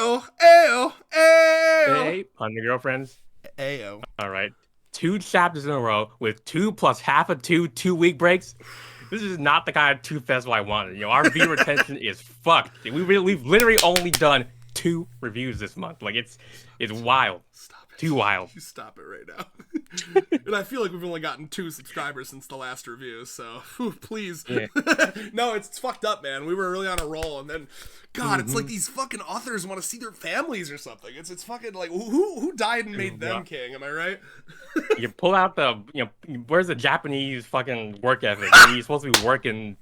Ayo, ayo, ayo, Hey, on the girlfriends. ayo. All right. 2 chapters in a row with 2 plus half of 2 2-week breaks. This is not the kind of tooth festival I wanted. Our viewer retention is fucked. We've literally only done 2 reviews this month. Like it's wild. Stop it. Too wild. You stop it right now. And I feel like we've only gotten 2 subscribers since the last review, so please. Yeah. No, it's fucked up, man. We were really on a roll, and then, God, it's like these fucking authors want to see their families or something. It's fucking like, who died and made them king? Am I right? You pull out where's the Japanese fucking work ethic? You're supposed to be working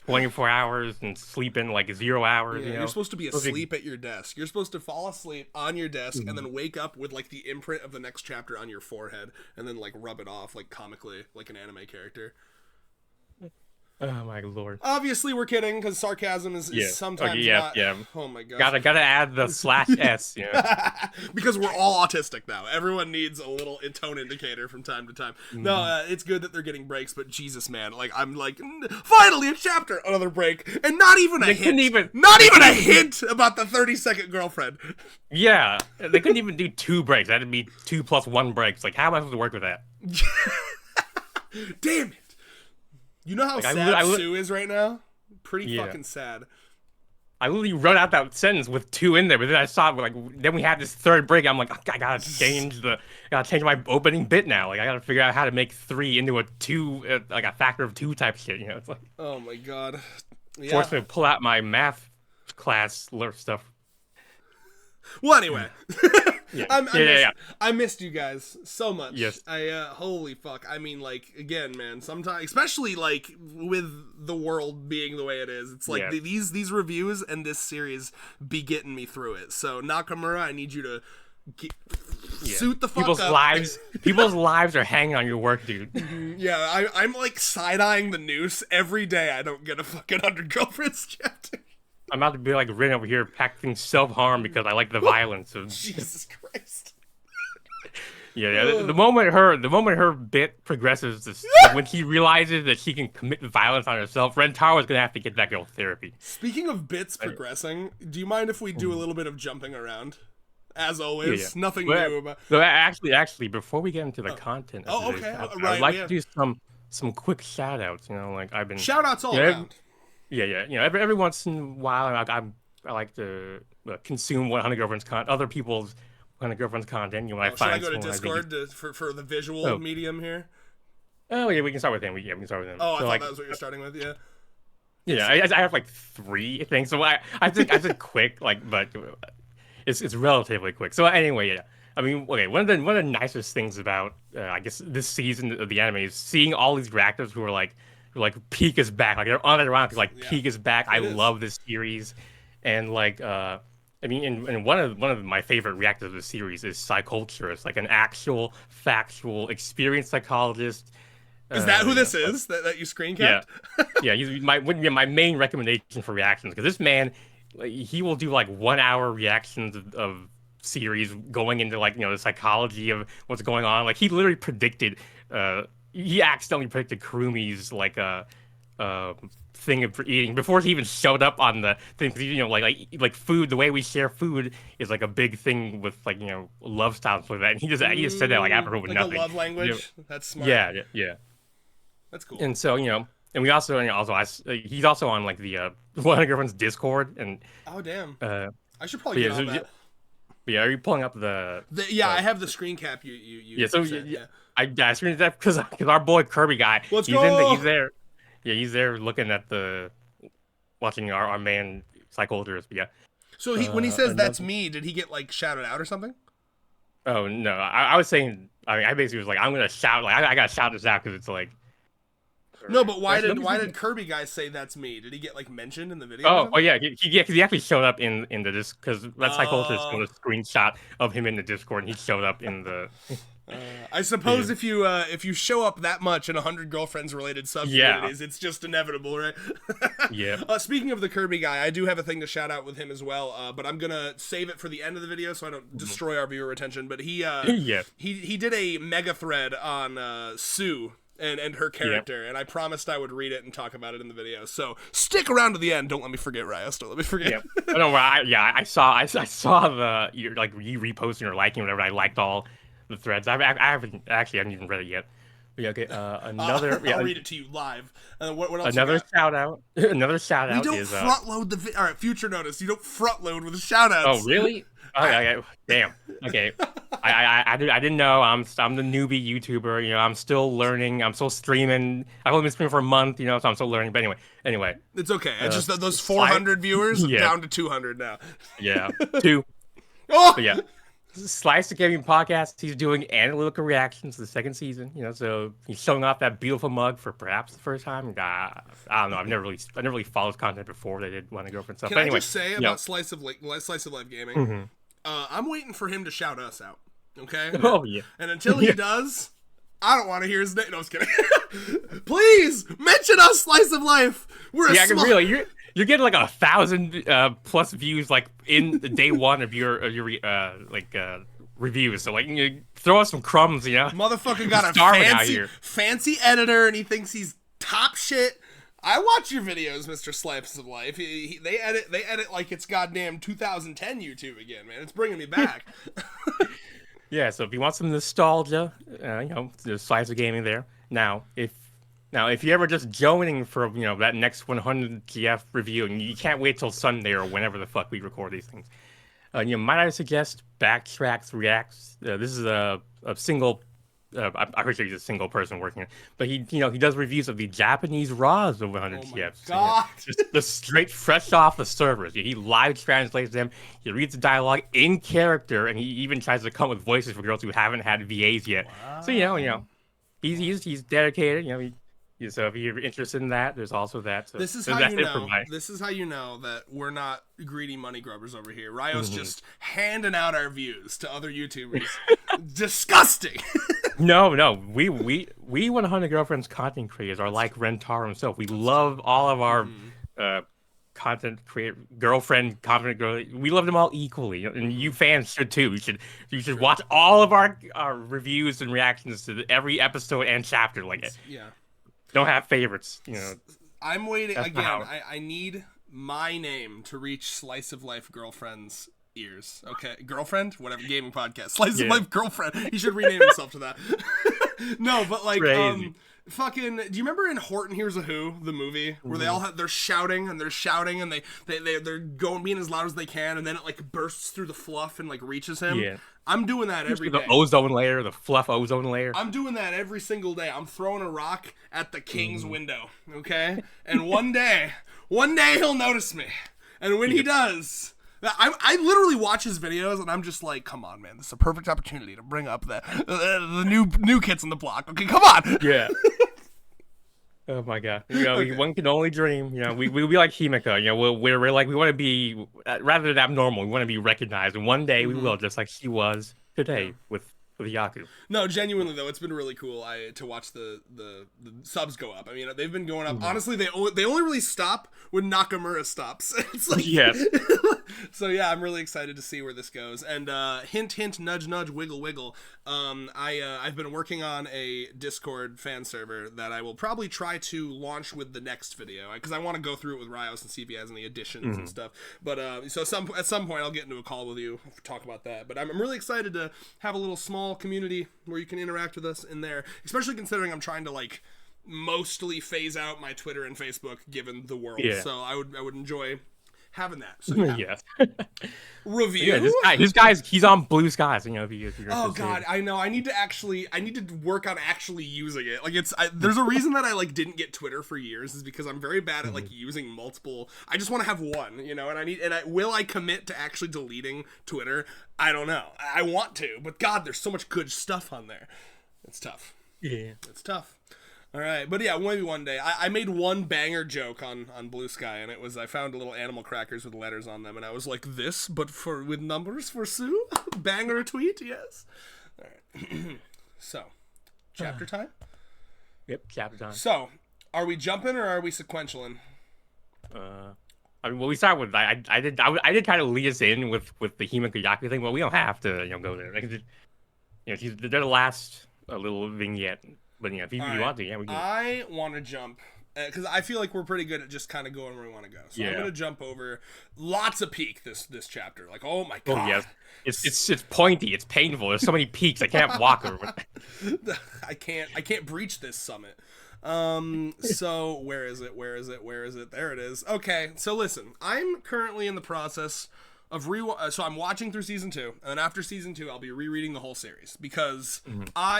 24 hours and sleeping like 0 hours. Yeah, you're supposed to be asleep at your desk. You're supposed to fall asleep on your desk and then wake up with like the imprint of the next chapter on your forehead and then like rub it off like comically like an anime character. Oh my lord. Obviously we're kidding because sarcasm is sometimes not. Yeah. Oh my god. Gotta add the /s, Because we're all autistic now. Everyone needs a little tone indicator from time to time. No, it's good that they're getting breaks, but Jesus, man, like I'm like, finally a chapter, another break, and not even a hint. Not even a hint about the 30-second girlfriend. Yeah, they couldn't even do 2 breaks. That'd be 2 plus 1 breaks. Like, how am I supposed to work with that? Damn it. You know how sad Sue is right now? Pretty fucking sad. I literally wrote out that sentence with 2 in there, but then I saw then we had this 3rd break. I'm like, I gotta change my opening bit now. Like, I gotta figure out how to make 3 into a 2, like a factor of 2 type shit. It's like, oh my god. Yeah. Forced me to pull out my math class stuff. Well, anyway. Yeah. I missed you guys so much. Yes. Holy fuck. I mean, like, again, man, sometimes, especially, like, with the world being the way it is, it's like these reviews and this series be getting me through it. So, Nakamura, I need you to suit the fuck up. People's lives are hanging on your work, dude. Yeah, I'm, like, side-eyeing the noose every day I don't get a fucking 100 Girlfriends chapter. I'm about to be like Rin over here practicing self-harm because I like the violence of Jesus Christ. Yeah. The moment her bit progresses, when she realizes that she can commit violence on herself, Rentaro's gonna have to get that girl therapy. Speaking of bits progressing, do you mind if we do a little bit of jumping around? As always, nothing new about. So actually, before we get into the content, okay, I'd like to do some quick shout-outs. Like I've been shout-outs all around. Yeah. Every once in a while, I like to consume 100 Girlfriends other people's 100 Girlfriends content. When I find. Should I go to Discord for the visual medium here? Oh yeah, we can start with him. We can start with him. Oh, I thought that was what you're starting with. Yeah. Yeah, I have like 3 things, so I think quick, but it's relatively quick. So anyway, yeah. I mean, okay, one of the nicest things about I guess this season of the anime is seeing all these reactors who are like Peak is back. Like they're on it around because Peak is back. I love this series, and I mean, and one of my favorite reactors of the series is Psyculturist, like an actual factual experienced psychologist. Is that who this is that you screen capped? Yeah. He's my main recommendation for reactions because this man, he will do like 1-hour reactions of series going into the psychology of what's going on. Like he literally predicted. He accidentally predicted Kurumi's thing for eating before he even showed up on the thing. Like food, the way we share food is like a big thing with love styles like that. And he just said that after with nothing. A love language. That's smart. Yeah. That's cool. And so and we also he's also on the one of Girlfriend's Discord and. Oh damn. I should probably get on that. Yeah, are you pulling up the? I have the screen cap. You. I screened that because our boy Kirby guy. Let's go. He's there. Yeah, he's there looking at watching our man Psychologist. Yeah. So when he says that's me, did he get shouted out or something? Oh no, I was saying. I basically was like, I'm gonna shout. I gotta shout this out because it's like. No, but why did Kirby guy say that's me? Did he get mentioned in the video? Oh yeah, because he actually showed up in the disc because that Psychologist got a screenshot of him in the Discord and he showed up in the. I suppose if you show up that much in 100 Girlfriends related subcommunities, it's just inevitable, right? Yeah. Speaking of the Kirby guy, I do have a thing to shout out with him as well, but I'm gonna save it for the end of the video so I don't destroy our viewer retention. But he did a mega thread on Sue. and her character, and I promised I would read it and talk about it in the video. So stick around to the end. Don't let me forget, Rios. Don't let me forget. Yep. No, I saw you reposting or liking whatever. I liked all the threads. I haven't even read it yet. Yeah, okay. Another. I'll read it to you live. What else? Another shout out. Another shout out. We don't front load the. All right, future notice. You don't front load with shout outs. Oh really? Okay. Damn. Okay. I didn't know. I'm the newbie YouTuber. You know, I'm still learning. I'm still streaming. I've only been streaming for a month. You know, so I'm still learning. But anyway. It's okay. It's just that those 400 viewers down to 200 now. Yeah. 2. Oh. But yeah. Slice the Gaming Podcast. He's doing analytical reactions to the second season. You know, so he's showing off that beautiful mug for perhaps the first time. I don't know. I've never really followed content before. They did want to go for stuff. Can I just say about Slice of Life Gaming? Mm-hmm. I'm waiting for him to shout us out. Okay. Oh yeah. And until he does, I don't want to hear his name. No, I was kidding. Please mention us, Slice of Life. We're really. You're getting like 1,000 plus views like in the day one of your reviews. So like you throw us some crumbs, you know. Motherfucker got a fancy editor and he thinks he's top shit. I watch your videos, Mr. Slice of Life. They edit like it's goddamn 2010 YouTube again, man. It's bringing me back. Yeah, so if you want some nostalgia, you know, there's Slice of Gaming there. Now, if you're ever just joining for, you know, that next 100 GF review, and you can't wait till Sunday or whenever the fuck we record these things, you know, might I suggest Backtracks Reacts? This is a single. I'm pretty sure he's a single person working it, but he does reviews of the Japanese RAWs of 100 GF. God. So, just the straight fresh off the servers. He live translates them. He reads the dialogue in character, and he even tries to come up with voices for girls who haven't had VAs yet. Wow. So you know, he's dedicated. You know, so if you're interested in that, there's also that. So this is how you know. This is how you know that we're not greedy money grubbers over here. Ryo's just handing out our views to other YouTubers. Disgusting. No, we 100 Girlfriends content creators are like Rentaro himself. We love all of our content creator girlfriend content girl. We love them all equally, and you fans should too. You should watch all of our reviews and reactions to every episode and chapter. Like it. Yeah. Don't have favorites, you know. I'm waiting again. I need my name to reach Slice of Life Girlfriend's ears. Okay, girlfriend, whatever, gaming podcast. Slice of Life Girlfriend. He should rename himself to that. No, but like, fucking. Do you remember in Horton Hears a Who, the movie, where they're shouting and they're going being as loud as they can, and then it like bursts through the fluff and like reaches him. Yeah. I'm doing that every day. The ozone layer, the fluff ozone layer. I'm doing that every single day. I'm throwing a rock at the king's window, okay? And one day he'll notice me. And when he does, I literally watch his videos and I'm just like, come on, man. This is a perfect opportunity to bring up the new kids on the block. Okay, come on. Yeah. Oh my god! You know, one can only dream. You know, we'll be like Himika. You know, we're like we want to be rather than abnormal. We want to be recognized, and one day we will, just like she was today with Yaku. No, genuinely though, it's been really cool to watch the subs go up. I mean, they've been going up. Honestly, they only really stop when Nakamura stops. It's like So yeah, I'm really excited to see where this goes. And hint, hint, nudge, nudge, wiggle, wiggle. I've been working on a Discord fan server that I will probably try to launch with the next video because I want to go through it with Rios and see if he has any additions and stuff. But so at some point I'll get into a call with you talk about that. But I'm really excited to have a little small community where you can interact with us in there, especially considering I'm trying to like mostly phase out my Twitter and Facebook given the world. Yeah. So I would enjoy having that. So yeah. Yes. Review. Yeah, this guy's he's on Blue Skies. You know, if you're oh god, I know. I need to work on actually using it. Like there's a reason that I like didn't get Twitter for years is because I'm very bad at like using multiple. I just want to have one, you know. And will I commit to actually deleting Twitter? I don't know. I want to, but god, there's so much good stuff on there. It's tough. Yeah, it's tough. All right, but yeah, maybe one day. I made one banger joke on Blue Sky, and it was I found little animal crackers with letters on them, and I was like, this, but with numbers for Sue? Banger tweet, yes. All right. So, chapter time? Yep, chapter time. So, are we jumping or are we sequentialing? I mean, well, we start with I did kind of lead us in with the Himika Yaku thing, but we don't have to go there. Like, they're the last little vignette. But yeah, if you, All you right. want to, yeah, we can. I want to jump because I feel like we're pretty good at just kind of going where we want to go. So I'm gonna jump over lots of peak this chapter. Like, oh my god. Oh yes, it's pointy, it's painful. There's so many peaks I can't walk over. I can't breach this summit. So where is it? There it is. Okay, so listen, I'm currently in the process of so I'm watching through season 2, and then after season 2 I'll be rereading the whole series because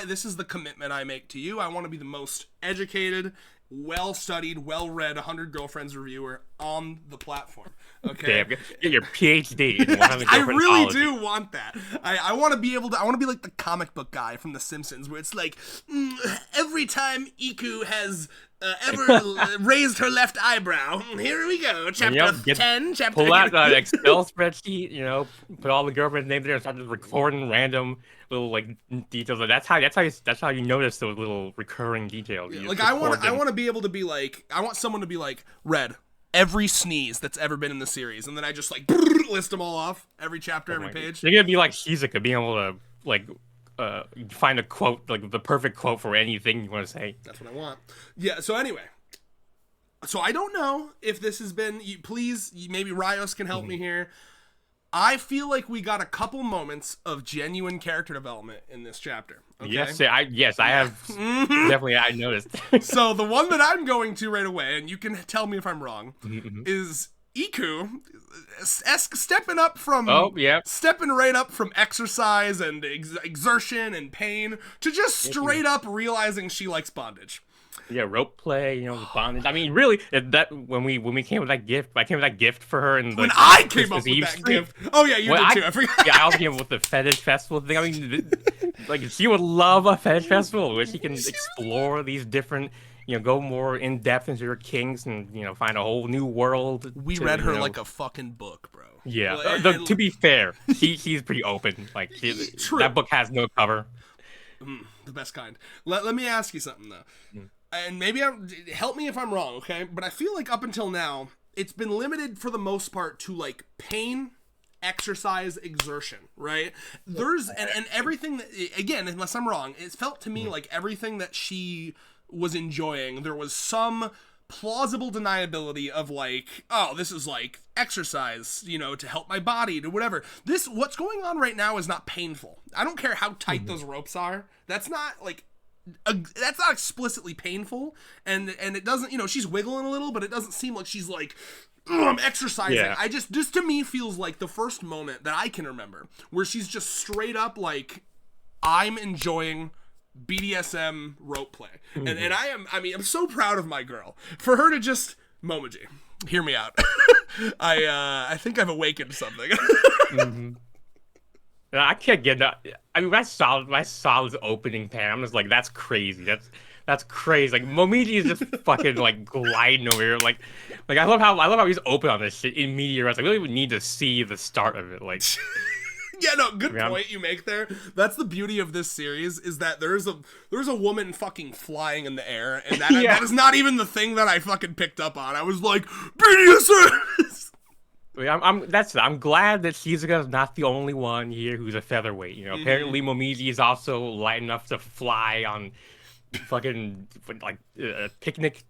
this is the commitment I make to you. I want to be the most educated, well-studied, well-read 100 Girlfriends reviewer on the platform. Okay, Damn, get your PhD. In I really do want that. I want to be able to. I want to be like the comic book guy from The Simpsons, where it's like every time Iku has ever raised her left eyebrow, here we go. Chapter 10. Chapter. Pull out an Excel spreadsheet. Put all the girlfriends' names there and start just recording random little like details. That's how you notice those little recurring details. Like I want to be able to be like, I want someone to be like, Red, every sneeze that's ever been in the series, and then I just like list them all off, every chapter, every page. You're gonna be like Shizuka, being able to like find a quote, like the perfect quote for anything you want to say. That's what I want. Yeah. So anyway, so I don't know if this has been. Please, maybe Rios can help me here. I feel like we got a couple moments of genuine character development in this chapter. Okay? Yes, I have definitely. I noticed. So the one that I'm going to right away, and you can tell me if I'm wrong, is Iku stepping right up from exercise and exertion and pain to just straight up realizing she likes bondage. Yeah, rope play, the bondage. I mean, really, that when we came with that gift, I came with that gift for her. And when I came up with that gift, oh yeah, you did too. I forgot. Yeah, I also came up with the fetish festival thing. I mean, like she would love a fetish festival where she can explore these different, go more in depth into her kinks and find a whole new world. We read her like a fucking book, bro. Yeah, to be fair, she's pretty open. Like that book has no cover. The best kind. Let me ask you something though. And maybe help me if I'm wrong, okay? But I feel like up until now, it's been limited for the most part to like pain, exercise, exertion, right? There's and everything that, again, unless I'm wrong, it felt to me like everything that she was enjoying, there was some plausible deniability of like, oh, this is like exercise, to help my body, to whatever. What's going on right now is not painful. I don't care how tight those ropes are. That's not like. That's not explicitly painful, and it doesn't, she's wiggling a little, but it doesn't seem like she's like, I'm exercising. Yeah. This to me feels like the first moment that I can remember where she's just straight up like, I'm enjoying BDSM rope play, and I'm so proud of my girl for her to just Momoji, hear me out. I think I've awakened something. I can't get that. I mean, my solid opening pan, I'm just like, that's crazy. That's crazy. Like Momiji is just fucking like gliding over here. Like I love how he's open on this shit in media. I really would need to see the start of it. Like, yeah, no, good point you make there. That's the beauty of this series is that there's a woman fucking flying in the air, and that is not even the thing that I fucking picked up on. I was like, BDSM. I'm glad that Shizuka's not the only one here who's a featherweight. Apparently Momiji is also light enough to fly on fucking like picnic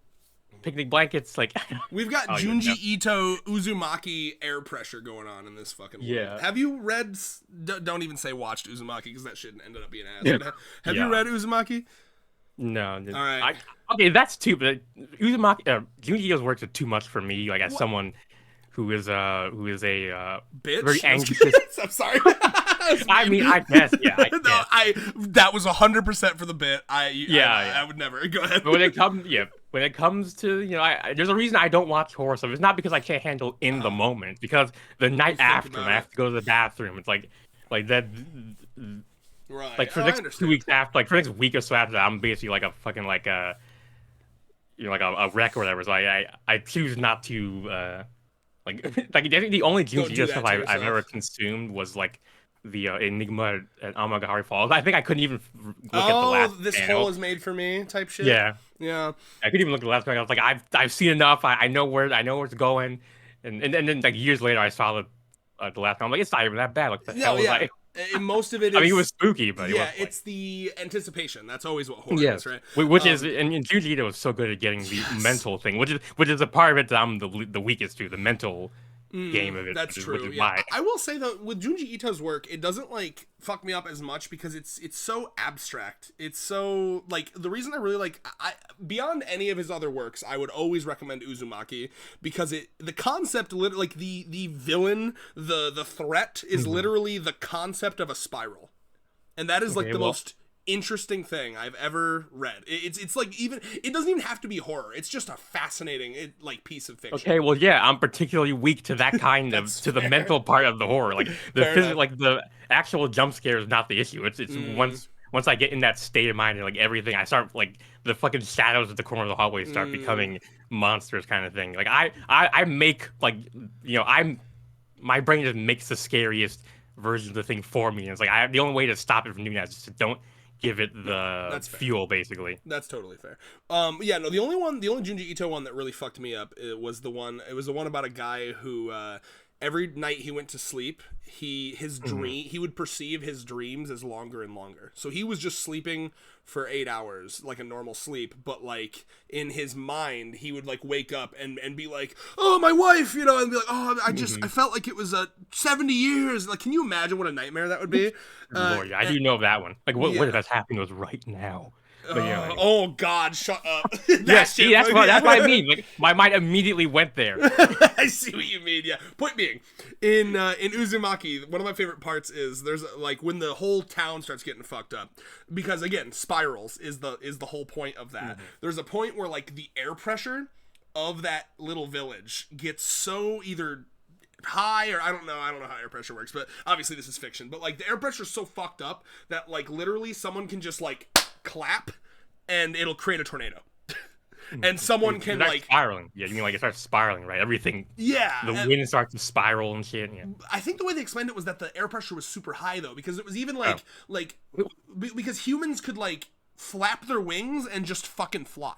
blankets. Like we've got Junji Ito Uzumaki air pressure going on in this fucking world. Yeah. Have you read? Don't even say watched Uzumaki because that shit ended up being ass. Have you read Uzumaki? No. All right. Okay, that's too. But Uzumaki, Junji Ito's works are too much for me. Like as someone. Who is a bitch? Very anxious. I'm sorry. I mean, I guess, yeah. That was 100% for the bit. I would never go ahead. But when it comes to there's a reason I don't watch horror stuff. It's not because I can't handle in the moment. Because the night after, I have to go to the bathroom. It's like that. Right. Like for the next 2 weeks after, like for the next week or so after that, I'm basically like a fucking like a wreck or whatever. So I choose not to. Like I think the only Junji stuff I've ever consumed was like the Enigma at Amagahari Falls. I think I couldn't even look at the last this panel. hole is made for me type shit. Yeah. I couldn't even look at the last panel. I was like, I've seen enough. I know where it's going. And then like years later, I saw the last panel. I'm like, it's not even that bad. Like the hell was I? And most of it is... I mean, it was spooky, but yeah, it was it's the anticipation. That's always what horror yes, is, right? which is and Junji Ito was so good at getting the mental thing, which is a part of it that I'm the weakest to, the mental game of it. That's true. Which is Yeah, I will say though, with Junji Ito's work, it doesn't like fuck me up as much because it's so abstract. It's so like the reason I really like beyond any of his other works, I would always recommend Uzumaki because the concept like the villain, the threat is literally the concept of a spiral, and that is like the most interesting thing I've ever read. It's like even it doesn't even have to be horror. It's just a fascinating like piece of fiction. Okay, well, yeah, I'm particularly weak to that kind of the mental part of the horror. Like the actual jump scare is not the issue. It's once I get in that state of mind and like everything, I start like the fucking shadows at the corner of the hallway start becoming monsters kind of thing. Like I make like my brain just makes the scariest version of the thing for me. And it's like the only way to stop it from doing that is just to don't give it the fuel, basically. That's totally fair. Yeah, no, the only Junji Ito one that really fucked me up was the one about a guy who every night he went to sleep, he would perceive his dreams as longer and longer. So he was just sleeping for 8 hours, like a normal sleep, but like in his mind, he would like wake up and be like, oh, my wife, and be like, oh, I felt like it was 70 years. Like, can you imagine what a nightmare that would be? Lord, I do know that one. Like, what if that's happening to us right now? But, oh God, shut up. That's what I mean. Like, my mind immediately went there. I see what you mean. Yeah. Point being, in Uzumaki, one of my favorite parts is there's like when the whole town starts getting fucked up, because again, spirals is the whole point of that. There's a point where like the air pressure of that little village gets so either high or I don't know how air pressure works, but obviously this is fiction. But like the air pressure is so fucked up that like literally someone can just like clap and it'll create a tornado. And someone can like spiraling. Yeah, you mean like it starts spiraling, right? Everything. Yeah. The wind starts to spiral and shit. Yeah. I think the way they explained it was that the air pressure was super high though, because it was even because humans could like flap their wings and just fucking fly.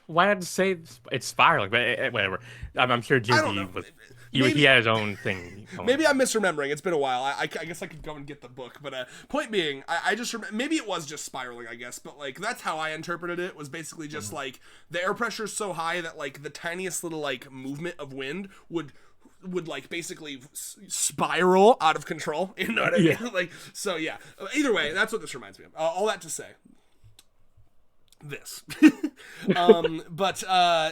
Why not say it's spiraling? But whatever. I'm sure Junji was. He had his own thing. Maybe I'm misremembering. It's been a while. I guess I could go and get the book. But point being, I just maybe it was just spiraling, I guess. But like that's how I interpreted it. Was basically just like the air pressure is so high that like the tiniest little like movement of wind would like basically spiral out of control. You know what I mean? Like so. Yeah. Either way, that's what this reminds me of. All that to say. This but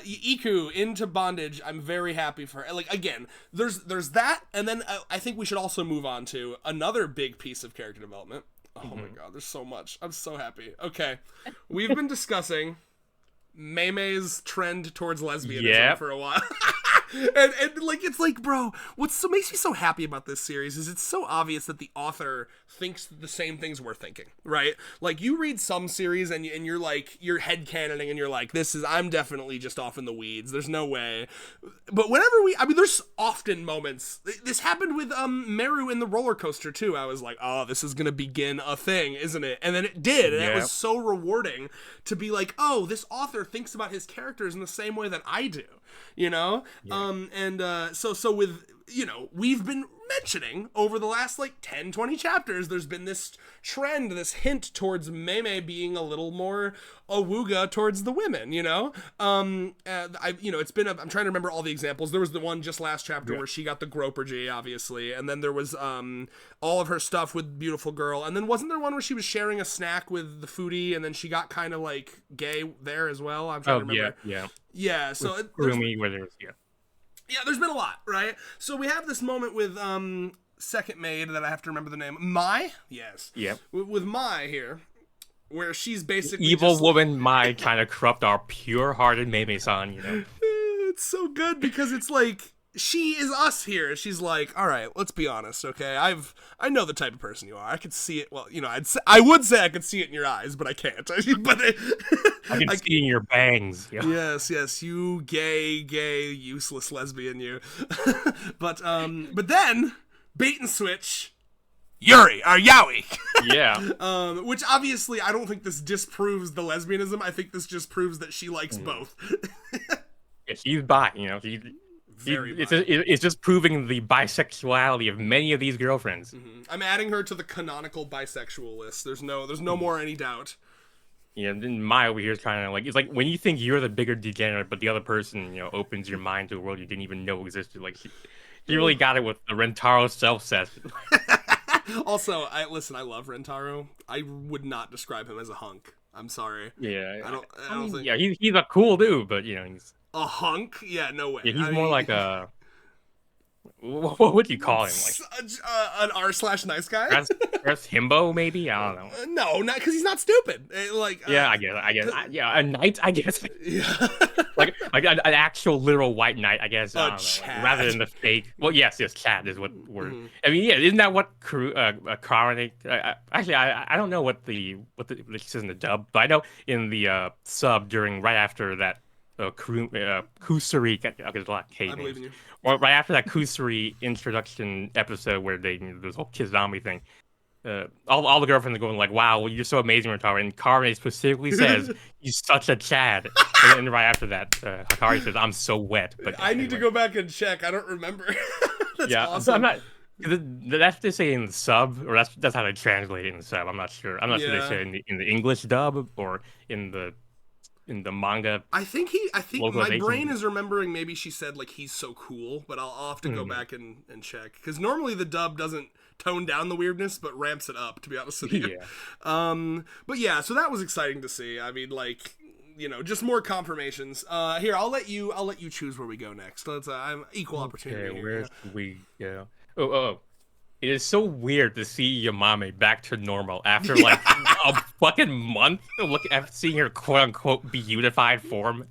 Iku into bondage, I'm very happy for her. Like again, there's that, and then I think we should also move on to another big piece of character development. Oh my god, there's so much. I'm so happy. Okay, we've been discussing Mei's trend towards lesbianism for a while. and like it's like, bro, makes me so happy about this series is it's so obvious that the author thinks the same things we're thinking, right? Like you read some series and you're like you're headcanoning and you're like, I'm definitely just off in the weeds. There's no way. But whenever there's often moments. This happened with Meru in the roller coaster too. I was like, oh, this is gonna begin a thing, isn't it? And then it did, and it was so rewarding to be like, oh, this author thinks about his characters in the same way that I do. So with we've been mentioning over the last like 10-20 chapters, there's been this trend, this hint towards Mei being a little more awooga towards the women, it's been I'm trying to remember all the examples. There was the one just last chapter where she got the gropergy, obviously, and then there was all of her stuff with Beautiful Girl, and then wasn't there one where she was sharing a snack with the foodie and then she got kind of like gay there as well? I'm trying to remember. Yeah, so there's been a lot, right? So we have this moment with second maid that I have to remember the name. Mai? Yes. Yep. With Mai here, where she's basically evil woman Mai kind of corrupt our pure-hearted Mei-san, It's so good because it's like she is us here. She's like, all right, let's be honest, okay? I know the type of person you are. I could see it. Well, I would say I could see it in your eyes, but I can't. But I can see in your bangs. Yes, you gay, useless lesbian, you. But then bait and switch. Yuri or Yaoi. Yeah. Which obviously I don't think this disproves the lesbianism. I think this just proves that she likes both. Yeah, she's bi, she's Very It's just proving the bisexuality of many of these girlfriends. I'm adding her to the canonical bisexual list. There's no more any doubt. Yeah, then Maya over here is kind of like, it's like when you think you're the bigger degenerate, but the other person, opens your mind to a world you didn't even know existed. Like, you really got it with the Rentaro self-set. Also, I love Rentaro. I would not describe him as a hunk. I'm sorry. Yeah, I don't think. Yeah, he's a cool dude, but he's A hunk? Yeah, no way. Yeah, he's more like a. What would you call him? Like an r/nice guy? That's himbo, maybe. I don't know. No, not because he's not stupid. Yeah, I guess. Yeah, a knight, I guess. Yeah. like an actual literal white knight, I guess. I don't know, Chad. rather than the fake. Well, yes, Chad is what we're. I mean, yeah, isn't that what Karnik? Actually, I don't know what it says in the dub, but I know in the sub right after that. Kusari, there's a lot of K I believe in you. Or right after that Kusari introduction episode where this whole Kizami thing, all the girlfriends are going like, "Wow, you're so amazing, Rentaro," and Karne specifically says, "You're such a Chad." And then right after that, Hakari says, "I'm so wet." But I need to go back and check. I don't remember. That's awesome. So I'm not. That's what they say in the sub, or that's how they translate it in the sub. I'm not sure. I'm not sure they say it in the English dub or in the manga. I think my brain is remembering maybe she said like he's so cool, but I'll have to go back and check because normally the dub doesn't tone down the weirdness but ramps it up, to be honest with you. But yeah, so that was exciting to see. I mean, like, just more confirmations. Here, I'll let you choose where we go next. I'm equal opportunity. Okay, where should we go? Oh. It is so weird to see Yamame back to normal after like a fucking month of seeing her quote unquote beautified form.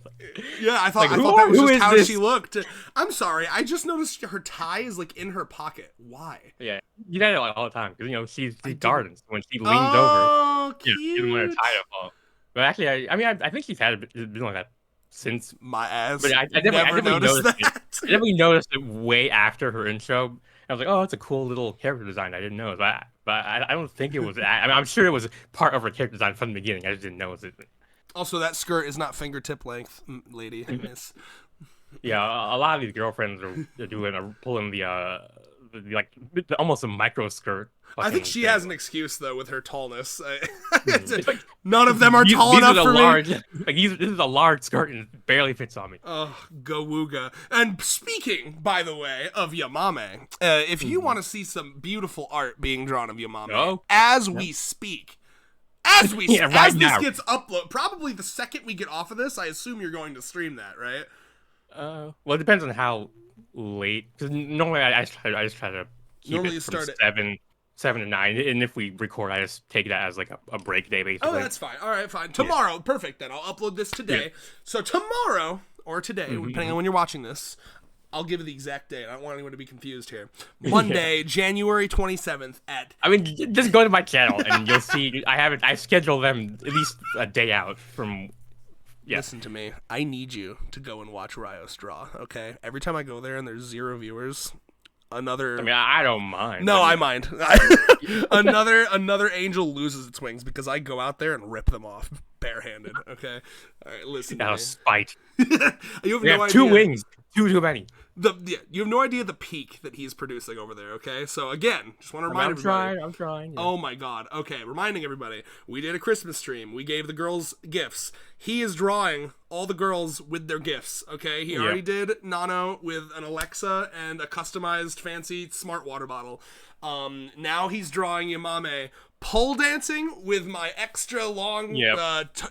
Yeah, I thought that was just how she looked. I'm sorry, I just noticed her tie is like in her pocket. Why? Yeah, you get it like all the time because she gardens when she leans over. Cute. She doesn't want her tie to fall. But actually, I think she's been like that since my ass. But I definitely noticed that. I definitely noticed it way after her intro. I was like, oh, it's a cool little character design. I didn't know it, but I don't think it was. I mean, I'm sure it was part of her character design from the beginning. I just didn't know it. Also, that skirt is not fingertip length, lady. Miss. Yeah, a lot of these girlfriends are pulling the almost a micro skirt. I think she has an excuse though with her tallness. None of them are tall enough for me. This is a large skirt and it barely fits on me. Oh, go wooga. And speaking, by the way, of Yamame, if you want to see some beautiful art being drawn of Yamame as we speak. As this gets uploaded, probably the second we get off of this, I assume you're going to stream that, right? Well, it depends on how late. Because normally I just try to keep it from 7 to 9, and if we record, I just take that as like a break day, basically. Oh, that's fine. All right, fine. Tomorrow, perfect. Then I'll upload this today. Yeah. So tomorrow or today, depending on when you're watching this, I'll give the exact date. I don't want anyone to be confused here. Monday, January 27th at. I mean, just go to my channel and you'll see. I schedule them at least a day out from. Yeah. Listen to me. I need you to go and watch Rios draw. Okay. Every time I go there and there's 0 viewers. I mean, I don't mind. No, I mind. Another angel loses its wings because I go out there and rip them off barehanded. Okay, all right. Listen. Out of spite. You have no idea. 2 wings. Too many. You have no idea the peak that he's producing over there. Okay, so again, just want to remind everybody. I'm trying. Yeah. Oh my God. Okay, reminding everybody. We did a Christmas stream. We gave the girls gifts. He is drawing all the girls with their gifts. Okay, he already did Nano with an Alexa and a customized fancy smart water bottle. Now he's drawing Yamame pole dancing with my extra long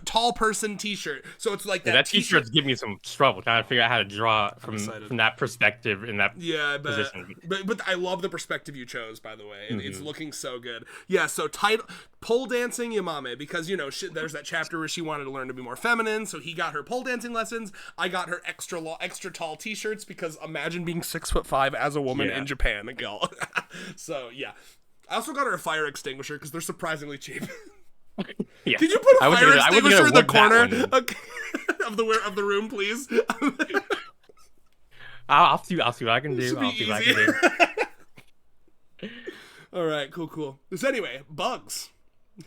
tall person t-shirt. So it's like that t-shirt's giving me some trouble trying to figure out how to draw from that perspective in that position. But I love the perspective you chose, by the way. It's looking so good. Yeah, so pole dancing Yamame, because there's that chapter where she wanted to learn to be more feminine, so he got her pole dancing lessons. I got her extra tall t-shirts because imagine being 6'5" as a woman in Japan, girl. So yeah. I also got her a fire extinguisher because they're surprisingly cheap. Yeah. Can you put a fire extinguisher in the corner of the room, please? I'll see what I can do. All right, cool. So anyway, bugs.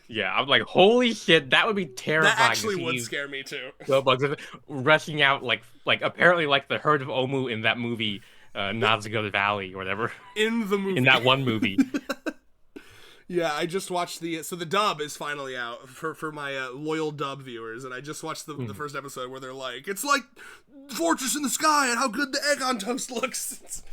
Yeah, I'm like, holy shit, that would be terrifying. That actually to see would these scare me too. bugs rushing out like apparently like the herd of Omu in that movie, Nazgul Valley or whatever. In the movie. In that one movie. Yeah, I just watched the dub is finally out for my loyal dub viewers, and I just watched the first episode where they're like, it's like Fortress in the Sky and how good the egg on toast looks.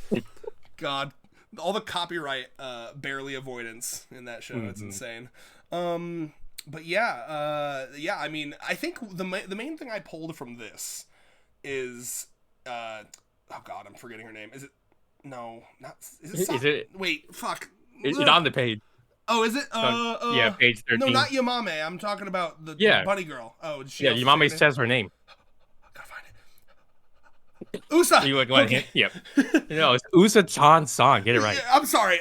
God, all the copyright barely avoidance in that show. It's insane. But yeah, I mean, I think the main thing I pulled from this is oh god, I'm forgetting her name. Is it Is it? Wait, fuck. It's on the page. Oh, is it? Yeah, page 13. No, not Yamame. I'm talking about the bunny girl. Oh, is she Yamame says her name. Gotta find it. Usa. You want to hint? Yep. No, it's Usa-chan-san. Get it right. I'm sorry.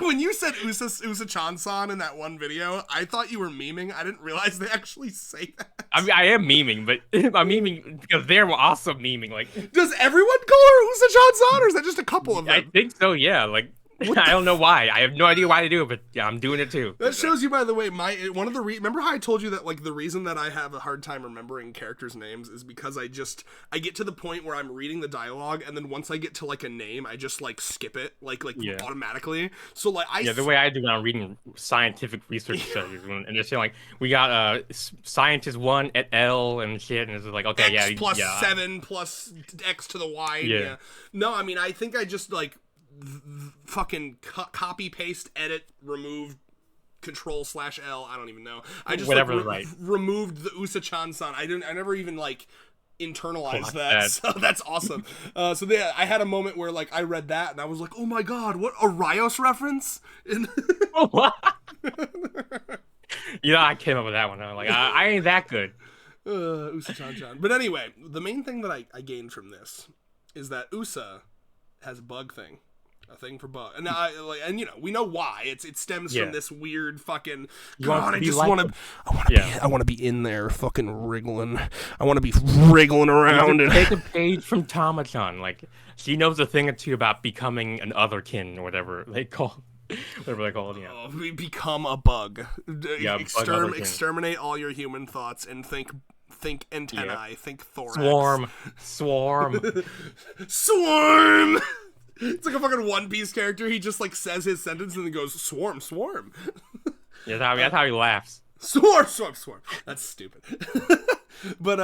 When you said Usa-chan-san in that one video, I thought you were memeing. I didn't realize they actually say that. I mean, I am memeing, but I'm memeing because they're also memeing. Like, does everyone call her Usa-chan-san, or is that just a couple of them? I think so. Yeah. Like. I don't know why. I have no idea why to do it, but yeah, I'm doing it too. That shows you, by the way, one of the remember how I told you that like the reason that I have a hard time remembering characters' names is because I get to the point where I'm reading the dialogue, and then once I get to like a name, I just like skip it automatically. So like the way I do when I'm reading scientific research studies, and they're saying like we got scientist 1 et al. And shit, and it's like okay, X plus 7 plus X to the Y. Yeah. No, I mean I think I just like. Fucking copy paste edit remove Control/L. I don't even know. I just removed the Usa-chan-san. I never even like internalized that. So that's awesome. So yeah, I had a moment where like I read that and I was like, oh my god, what a Rios reference. What? Yeah, I came up with that one. I'm like, I ain't that good. Usa-chan-chan. But anyway, the main thing that I gained from this is that Usa has a bug thing. A thing for bug, and we know why. It stems from this weird fucking. God, I want to be in there, fucking wriggling. I want to be wriggling around and take a page from Tama-chan. Like she knows a thing or two about becoming an otherkin or whatever they call. Whatever they call it, yeah. We become a bug. Yeah, exterminate all your human thoughts and think antennae. Think thorax. Swarm. Swarm. It's like a fucking One Piece character. He just like says his sentence and then goes swarm. Yeah, that's how he laughs. Swarm. That's stupid. But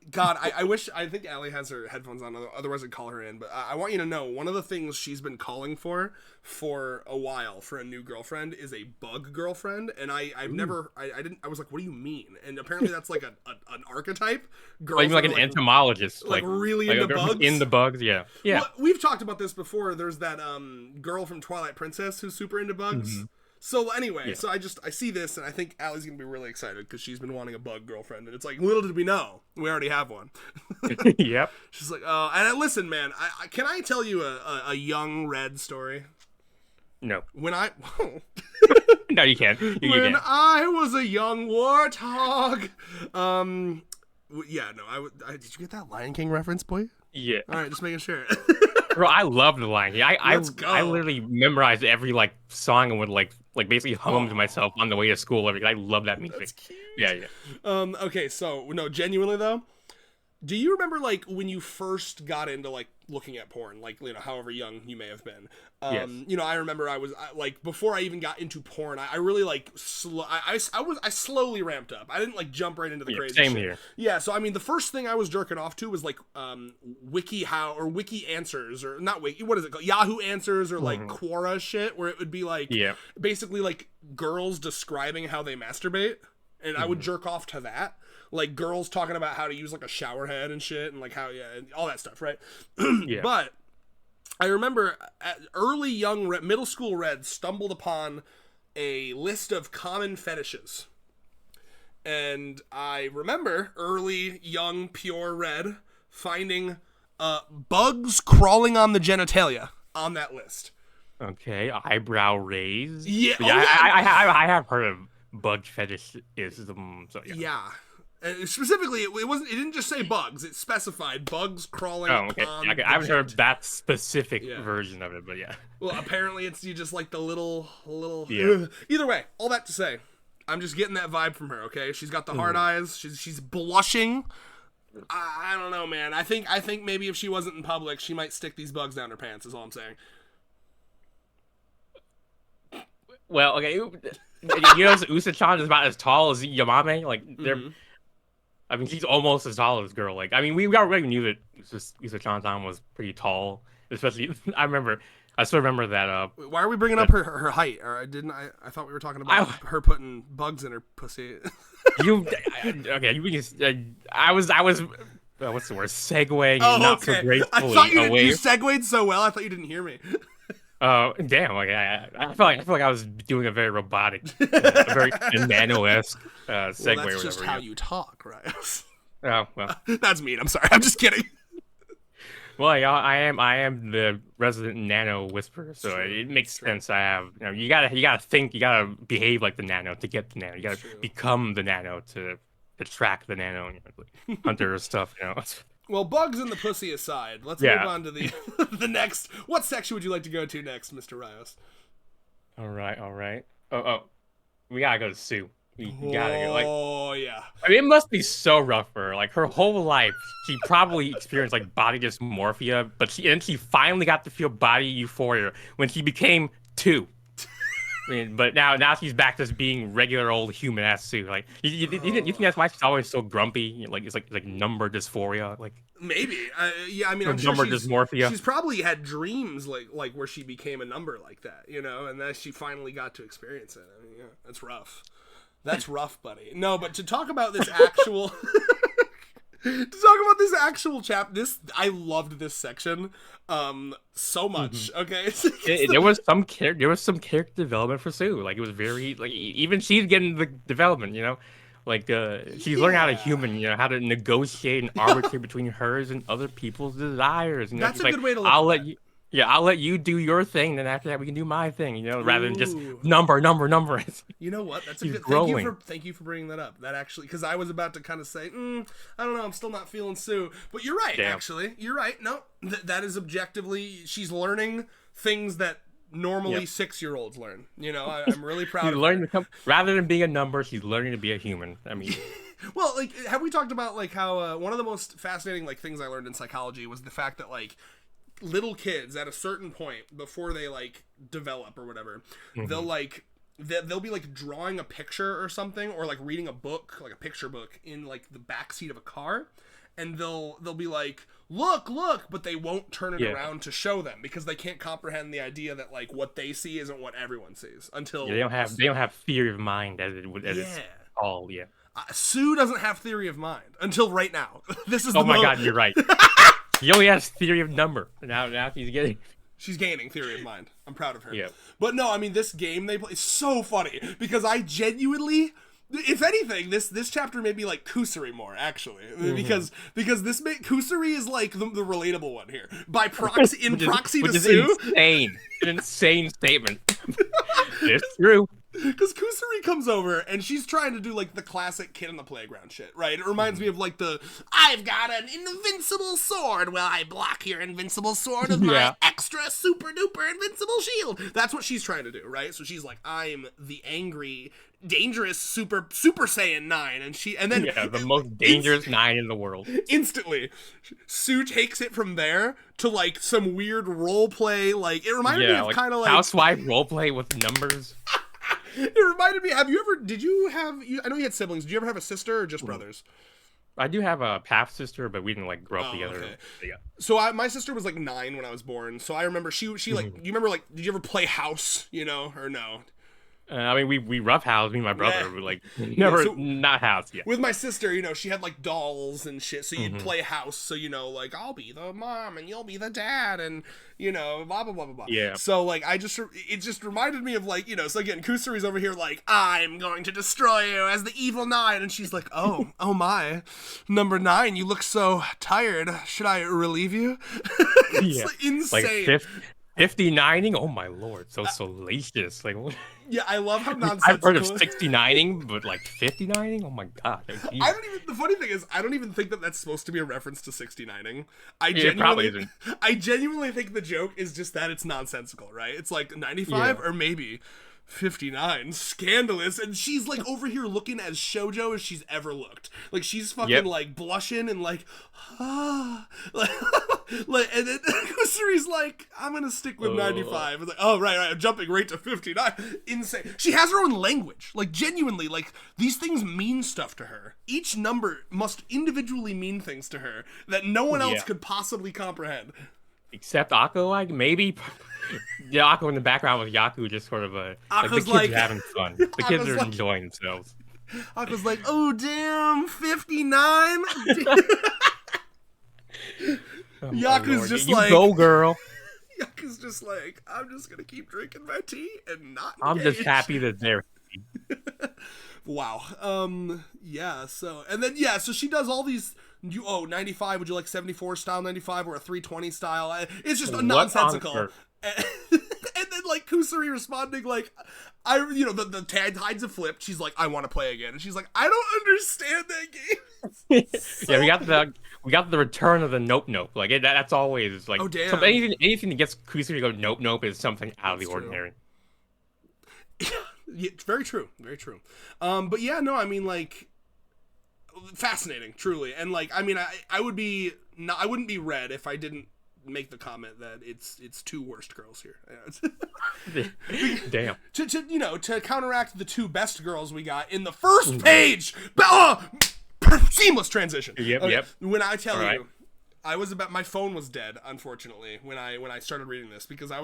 God, I think Allie has her headphones on. Otherwise, I'd call her in. But I want you to know one of the things she's been calling for a while for a new girlfriend is a bug girlfriend. And I was like, what do you mean? And apparently that's like an archetype. Like an entomologist, like really into bugs. In the bugs, yeah. Well, we've talked about this before. There's that girl from Twilight Princess who's super into bugs. Mm-hmm. So anyway, so I see this and I think Allie's gonna be really excited because she's been wanting a bug girlfriend, and it's like little did we know we already have one. Yep. She's like, oh, and listen, man, can I tell you a young Red story? No. When I no, you can't. When I was a young warthog. Yeah, no, did you get that Lion King reference, boy? Yeah. All right, just making sure. Bro, I love the Lion King. I literally memorized every like song and would like basically hum to myself on the way to school. I love that music. That's cute. Yeah. Okay, so no, genuinely though, do you remember like when you first got into like looking at porn, like however young you may have been? Yes. I remember I was like before I even got into porn, I really like I slowly ramped up. I didn't like jump right into the crazy same shit. Here. Yeah, so I mean the first thing I was jerking off to was like Wiki Answers, or not Wiki, what is it called? Yahoo Answers, or like Quora shit, where it would be like basically like girls describing how they masturbate, and I would jerk off to that. Like girls talking about how to use like a shower head and shit, and like how and all that stuff, right? Yeah. But I remember early middle school Red stumbled upon a list of common fetishes, and I remember early young pure Red finding bugs crawling on the genitalia on that list. Okay, eyebrow raised. Yeah, I have heard of bug fetishism. So yeah. And specifically, it didn't just say bugs. It specified bugs crawling. Oh, okay. I haven't heard that specific version of it, but yeah. Well, apparently, it's you just like the little. Yeah. Either way, all that to say, I'm just getting that vibe from her. Okay, she's got the hard eyes. She's blushing. I don't know, man. I think maybe if she wasn't in public, she might stick these bugs down her pants. Is all I'm saying. Well, okay, you know, Usa-chan is about as tall as Yamame. Like, they're, I mean, she's almost as tall as this girl. Like, I mean, we already knew that Usa-chan was pretty tall. Especially, I still remember that. Why are we bringing up her height? Or I thought we were talking about her putting bugs in her pussy. I was what's the word? Segueing not so gracefully I thought away. You segued so well. I thought you didn't hear me. Oh damn! Like I feel like I was doing a very robotic, a very nano-esque segue. Well, that's or whatever. just how you talk, right? Oh well, that's mean. I'm sorry. I'm just kidding. Well, yeah, I am the resident nano whisperer, so it makes sense. I have, you gotta think, you gotta behave like the nano to get the nano. You gotta become the nano to track the nano, hunter stuff. Well, bugs in the pussy aside, let's move on to the next. What section would you like to go to next, Mr. Rios? All right. Oh, we gotta go to Sue. We gotta go. Like, oh yeah. I mean, it must be so rough for her. Like her whole life, she probably experienced like body dysmorphia, but she finally got to feel body euphoria when she became 2. I mean, but now she's back to being regular old human ass Sue. Like you think that's why she's always so grumpy? Like it's like number dysphoria. Like maybe. Yeah, I mean, I'm sure dysmorphia. She's probably had dreams like where she became a number like that, and then she finally got to experience it. I mean, yeah, that's rough. That's rough, buddy. No, but to talk about this actual chapter, I loved this section so much. Okay. there was some character development for Sue. Like it was very like even she's getting the development, like she's learning how to human, how to negotiate and arbitrate between hers and other people's desires. That's a good way to look at it. I'll let you do your thing, then after that we can do my thing, rather than just number. You know what? That's a good thank you for bringing that up. That actually, because I was about to kind of say, I don't know, I'm still not feeling Sue. But you're right, actually. You're right. No, that is objectively, she's learning things that normally 6-year-olds learn. I'm really proud of her. Rather than being a number, she's learning to be a human. I mean... Well, like, have we talked about, like, how one of the most fascinating, like, things I learned in psychology was the fact that, like, little kids at a certain point before they like develop or whatever, they'll be like drawing a picture or something, or like reading a book, like a picture book, in like the backseat of a car, and they'll be like, look, but they won't turn it around to show them because they can't comprehend the idea that like what they see isn't what everyone sees until they don't have theory of mind as it's called. Sue doesn't have theory of mind until right now. This is God, you're right. He only has theory of number. Now she's gaining theory of mind. I'm proud of her. Yeah. But no, I mean, this game they play is so funny because I genuinely, if anything, this chapter made me like Kusari more, actually. Because Kusari is like the relatable one here. By proxy, proxy to Sue. Insane. An insane statement. It's true. Because Kusari comes over and she's trying to do like the classic kid in the playground shit, right? It reminds me of like I've got an invincible sword. Well, I block your invincible sword with my extra super duper invincible shield. That's what she's trying to do, right? So she's like, I'm the angry, dangerous super Saiyan 9, and then the most dangerous 9 in the world. Instantly, Sue takes it from there to like some weird role play. Like it reminded me of like kind of like housewife role play with numbers. It reminded me, I know you had siblings. Did you ever have a sister or just brothers? I do have a half sister, but we didn't like grow up together. Okay. So my sister was like 9 when I was born. So I remember she like, you remember like, did you ever play house, or no? I mean, we roughhouse me and my brother. We like never not house. Yeah. With my sister, she had like dolls and shit. So you'd play house. So like I'll be the mom and you'll be the dad, and blah blah blah blah blah. Yeah. So like it just reminded me of like so again Kusari's over here like I'm going to destroy you as the evil 9, and she's like oh my number 9, you look so tired. Should I relieve you? It's like insane. Like 59ing? Oh my lord, so salacious. Like what? Yeah, I love how nonsensical. I've heard of 69ing, but like 59ing? Oh my god. The funny thing is, I don't even think that that's supposed to be a reference to 69ing. It probably isn't. I genuinely think the joke is just that it's nonsensical, right? It's like 95 or maybe 59, scandalous, and she's like over here looking as shoujo as she's ever looked. Like she's fucking like blushing and like, like, and then Kusuri's like, I'm gonna stick with 95. It's like, oh right, I'm jumping right to 59. Insane. She has her own language. Like genuinely, like these things mean stuff to her. Each number must individually mean things to her that no one else could possibly comprehend. Except Akho, like maybe. Yeah, Akho in the background with Yaku just sort of like the kids are having fun. The kids are enjoying themselves. Akho's like, oh damn, 59. Yaku's just like, you go, girl. Yaku's just like, I'm just gonna keep drinking my tea and not. I'm just happy that they're. Wow. Yeah. So and then so she does all these. 95. Would you like 74 style 95 or a 320 style? It's just nonsensical. And then like Kusuri responding like, the tides have flipped. She's like, I want to play again, and she's like, I don't understand that game. We got the return of the nope. Like that's always like, oh damn. Anything that gets Kusuri to go nope is something out of the ordinary. Yeah, very true. Very true. But yeah, no, I mean like. Fascinating, truly, and like I mean, I wouldn't be red if I didn't make the comment that it's two worst girls here. Damn. To counteract the two best girls we got in the first page. Seamless transition. Yep. When I tell you. My phone was dead, unfortunately, when I started reading this, because I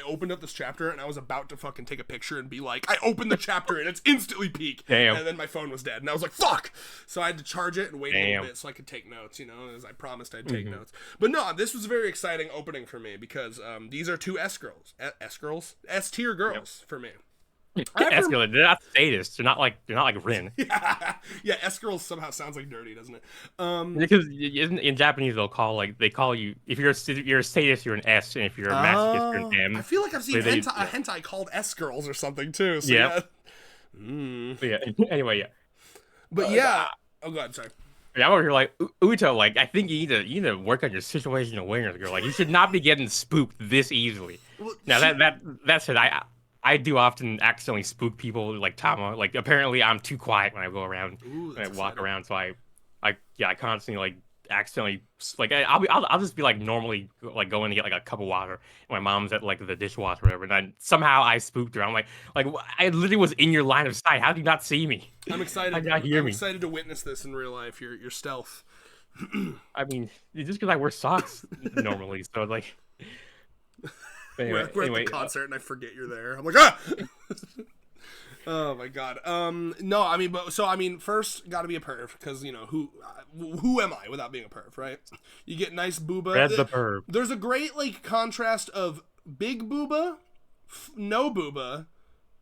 opened up this chapter and I was about to fucking take a picture and be like, I opened the chapter and it's instantly peak. Damn. And then my phone was dead and I was like, fuck! So I had to charge it and wait a little bit so I could take notes, as I promised I'd take notes. But no, this was a very exciting opening for me because these are two S-tier girls for me. They're not statists. They're not like Rin. Yeah, S-girls somehow sounds like dirty, doesn't it? Because in Japanese they call you if you're a statist you're an S, and if you're a masochist you're an M. I feel like I've seen a hentai called S-girls or something too. So yeah. Anyway, yeah. But oh god, sorry. Yeah, I'm over here like Uto. Like I think you need to work on your situational awareness, girl. Like you should not be getting spooked this easily. Well, now that said, I do often accidentally spook people like Tama. Like apparently I'm too quiet when I go around and I walk around, so I constantly like accidentally like I'll just be like normally like going to get like a cup of water. And my mom's at like the dishwasher or whatever, and then somehow I spooked her. I'm like I literally was in your line of sight. How did you not see me? I'm excited. How did you not hear me? Excited to witness this in real life. Your stealth. I mean, just because I wear socks normally, so like. Anyway, we're at the concert and I forget you're there. I'm like, ah! Oh my god. No, I mean, first got to be a perv because who am I without being a perv, right? You get nice booba. That's the perv. There's a great like contrast of big booba, no booba,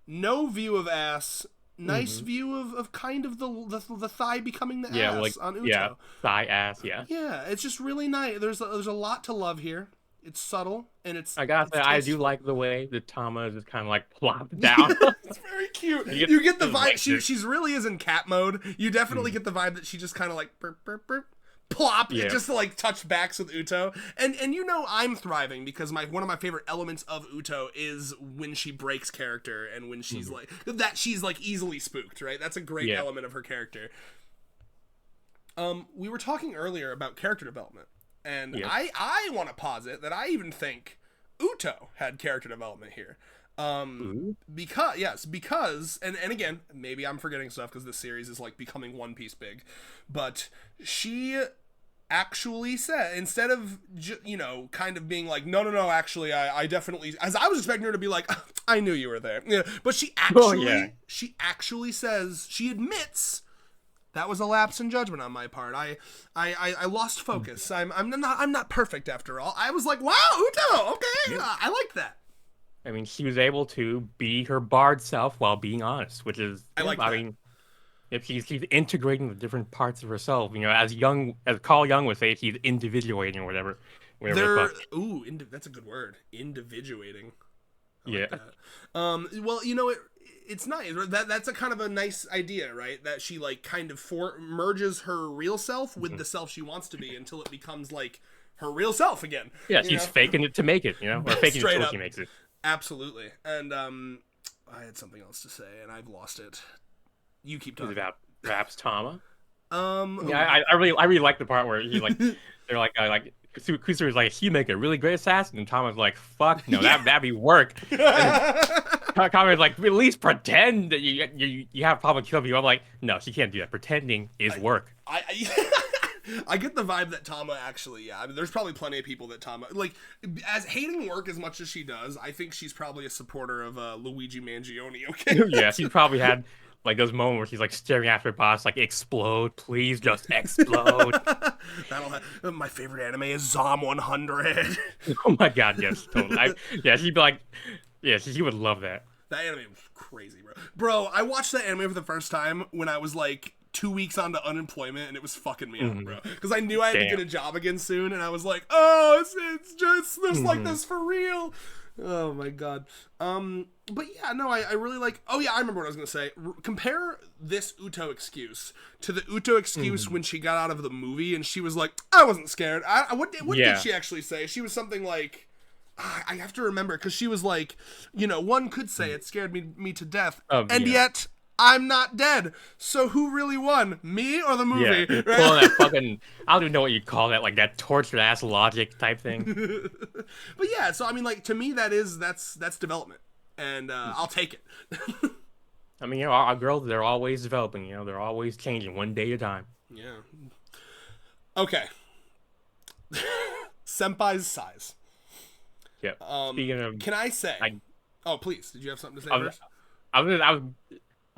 no view of ass, nice view of kind of the thigh becoming the ass on Uto. Yeah, thigh ass. Yeah. Yeah, it's just really nice. There's a lot to love here. It's subtle, and it's... I gotta say, I do like the way the Tama is just kind of like plopped down. It's very cute. You get the vibe. She's really is in cat mode. You definitely get the vibe that she just kind of like burp, burp, burp, plop. Yeah. Just to like touch backs with Uto. And I'm thriving because one of my favorite elements of Uto is when she breaks character and when she's she's like easily spooked, right? That's a great element of her character. We were talking earlier about character development. And I want to posit that I even think Uto had character development here. Because and again, maybe I'm forgetting stuff because this series is like becoming One Piece big, but she actually said, instead of kind of being like, no, actually I definitely, as I was expecting her to be like, I knew you were there, but she actually says, she admits that was a lapse in judgment on my part. I lost focus. I'm not perfect after all. I was like, wow, Uto, okay, I like that. I mean, she was able to be her bard self while being honest, which is I mean, if she's integrating the different parts of herself, as Carl Jung would say, she's individuating or whatever. That's a good word. Individuating. I like that. Well, it's nice. That's a kind of a nice idea, right? That she like kind of merges her real self with the self she wants to be until it becomes like her real self again. Yeah, she's faking it to make it, or faking it until she makes it. Absolutely. And I had something else to say, and I've lost it. You keep talking. About perhaps Tama. Yeah, I really like the part where he like they're like Kusuru is like he make a really great assassin, and Tama's like fuck no, that'd be work. Kama's like, at least pretend that you have Tama kill you. I'm like, no, she can't do that. Pretending is work. I get the vibe that Tama actually, yeah. I mean, there's probably plenty of people that Tama, like, as hating work as much as she does, I think she's probably a supporter of Luigi Mangione, okay? Yeah, she's probably had, like, those moments where she's, like, staring after her boss, like, explode, please, just explode. My favorite anime is Zom 100. Oh my god, yes, totally. She'd be like, yeah, she would love that. That anime was crazy, bro. Bro, I watched that anime for the first time when I was, like, 2 weeks onto unemployment, and it was fucking me up, bro. Because I knew I had to get a job again soon, and I was like, oh, it's just like this for real. Oh my god. But yeah, no, I really like. Oh yeah, I remember what I was gonna say. Compare this Uto excuse to the Uto excuse when she got out of the movie, and she was like, I wasn't scared. What did she actually say? She was something like, I have to remember, because she was like, one could say it scared me to death, and yet I'm not dead. So who really won, me or the movie? Yeah. Right? Well, that fucking, I don't even know what you call that, like that tortured ass logic type thing. But yeah, so I mean, like, to me, that's development, and I'll take it. I mean, our girls, they're always developing. They're always changing, one day at a time. Yeah. Okay. Senpai's size. Yeah. Speaking of, can I say? Oh, please. Did you have something to say first?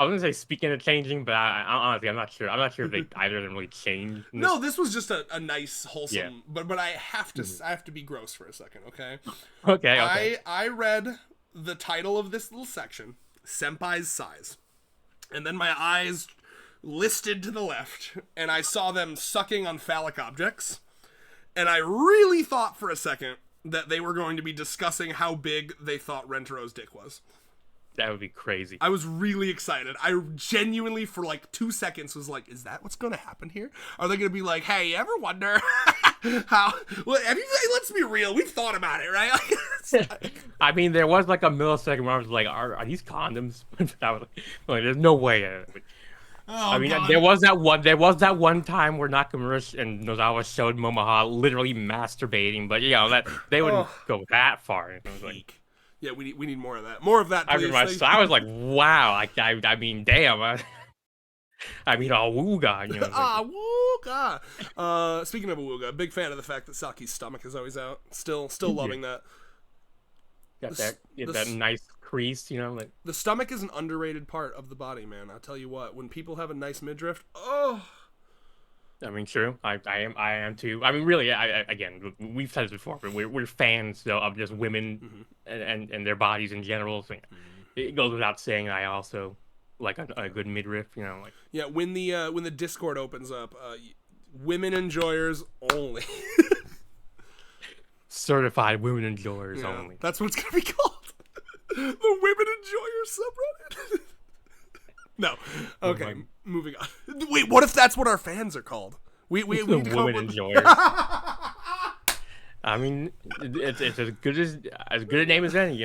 I was gonna say speaking of changing, but honestly, I'm not sure. I'm not sure if either of them really changed. No, this was just a nice, wholesome. Yeah. But I have to be gross for a second, okay? Okay. I read the title of this little section, Senpai's size, and then my eyes listed to the left, and I saw them sucking on phallic objects, and I really thought for a second that they were going to be discussing how big they thought Rentaro's dick was. That would be crazy. I was really excited. I genuinely, for like 2 seconds, was like, is that what's going to happen here? Are they going to be like, hey, you ever wonder how... Well, let's be real. We've thought about it, right? I mean, there was like a millisecond where I was like, are these condoms? I was like, there's no way. I mean, God. There was that one time where Nakamura and Nozawa showed Momoha literally masturbating, but that they wouldn't go that far. It was like... Yeah, we need more of that. More of that, please. I was like, wow. I mean, damn. I mean, awooga. Awooga. Speaking of awooga, big fan of the fact that Saki's stomach is always out. Still loving that. Got that nice crease, like. The stomach is an underrated part of the body, man. I'll tell you what. When people have a nice midriff, oh. I mean, true. I am too. I mean, really. Again, we've said this before, but we're fans of just women and their bodies in general. So it goes without saying. I also like a good midriff. Like. Yeah, when the Discord opens up, women enjoyers only. Certified women enjoyers only. That's what it's gonna be called. The women enjoyers subreddit. No. Okay, moving on. Wait, what if that's what our fans are called? We women enjoyers. I mean, it's as good a name as any,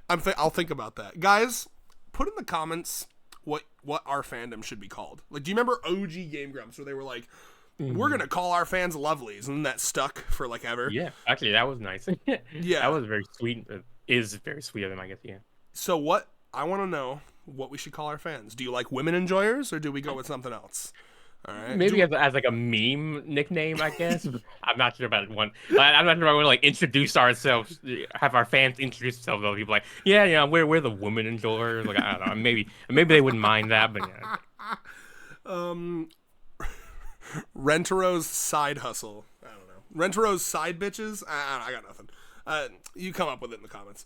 I'll think about that. Guys, put in the comments what our fandom should be called. Like, do you remember OG Game Grumps where they were like, we're gonna call our fans lovelies, and that stuck for like ever? Yeah, actually, that was nice. Yeah, that was very sweet. Is very sweet of them, I guess. Yeah. So I want to know what we should call our fans. Do you like women enjoyers, or do we go with something else? All right. Maybe as like a meme nickname, I guess. I'm not sure about one. I'm not sure I want to like introduce ourselves, have our fans introduce themselves. They'll be like, yeah, we're the women enjoyers. Like, I don't know, maybe they wouldn't mind that, but yeah. Rentaro's side hustle. I don't know. Rentaro's side bitches. I got nothing. You come up with it in the comments.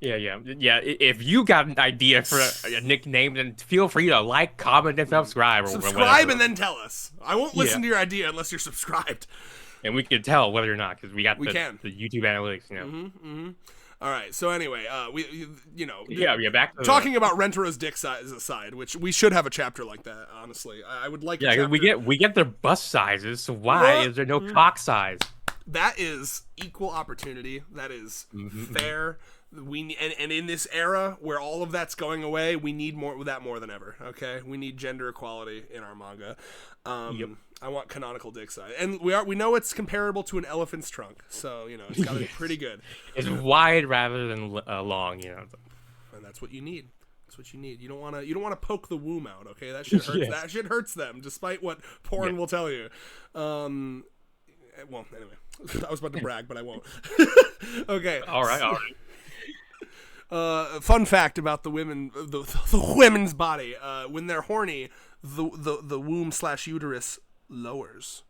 Yeah. If you got an idea for a nickname, then feel free to like, comment, and subscribe. Subscribe and then tell us. I won't listen to your idea unless you're subscribed. And we can tell whether or not, because we got the YouTube analytics. All right. So anyway, back to talking about Rentaro's dick size aside, which we should have a chapter like that. Honestly, I would like. Yeah, we get their bust sizes. So why is there no cock size? That is equal opportunity. That is fair. And in this era where all of that's going away, we need more than ever. Okay, we need gender equality in our manga. I want canonical dick size, and we know it's comparable to an elephant's trunk, so it's got to be pretty good. It's wide rather than long, and that's what you need. That's what you need. You don't want to poke the womb out. Okay, that shit hurts. That shit hurts them, despite what porn will tell you. Well, anyway, I was about to brag, but I won't. Okay. All right. Fun fact about the women's body: when they're horny, the womb/uterus lowers.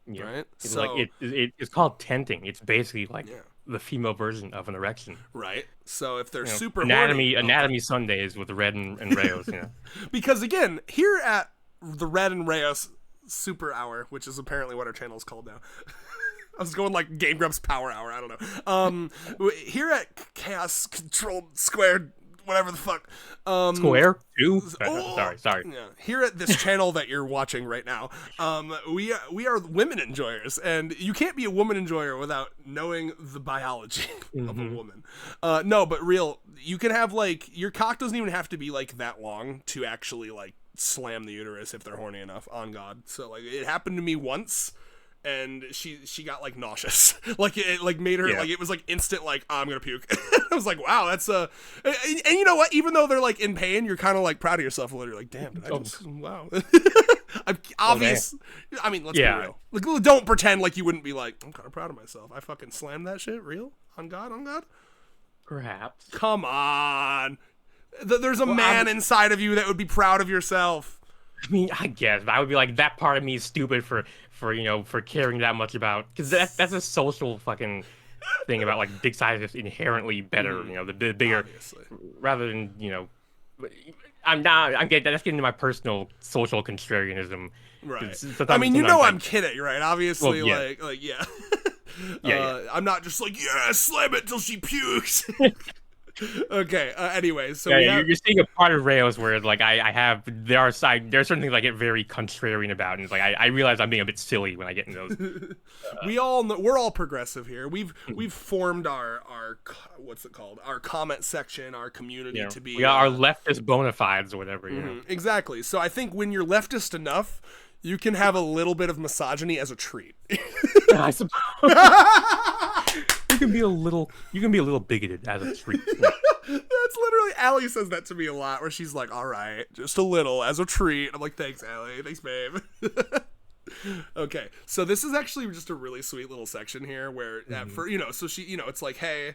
Yeah. Right. It's like it's called tenting. It's basically like the female version of an erection. Right. So if they're super anatomy horny, Sundays with Red and Rayos. Because again, here at the Red and Rayos Super Hour, which is apparently what our channel is called now. I was going like Game Grumps Power Hour. I don't know. Here at Chaos Controlled Squared, whatever the fuck. Square 2? Sorry. Yeah. Here at this channel that you're watching right now, we are women enjoyers, and you can't be a woman enjoyer without knowing the biology of a woman. No, but you can have your cock doesn't even have to be like that long to actually like slam the uterus if they're horny enough. On God. So it happened to me once. And she got like nauseous, it made her it was like instant I'm gonna puke. I was like, wow, that's and you know what? Even though they're like in pain, you're kind of like proud of yourself a little. You're like, damn, did I just wow. I'm obvious. I mean, let's be real. Like, don't pretend like you wouldn't be like, I'm kind of proud of myself. I fucking slammed that shit. Real on God. Perhaps. Come on. There's a man inside of you that would be proud of yourself. I mean, I guess, but I would be like, that part of me is stupid for caring that much about, because that's a social fucking thing about like dick size is inherently better, the bigger, obviously. Rather than that's getting into my personal social contrarianism. Right. I mean, I'm kidding, right? Obviously, well, I'm not just like, slam it till she pukes. Okay. Anyway, so you're seeing a part of Rayos where like there are certain things I get very contrarian about, and it's like I realize I'm being a bit silly when I get in those. We're all progressive here. We've formed our what's it called? Our comment section, our community to be. We got our leftist bona fides or whatever. Exactly. So I think when you're leftist enough, you can have a little bit of misogyny as a treat. I suppose. You can be a little bigoted as a treat. That's literally, Allie says that to me a lot, where she's like, all right, just a little as a treat. I'm like, thanks, Allie. Thanks, babe. Okay, so this is actually just a really sweet little section here where, so she, it's like, hey,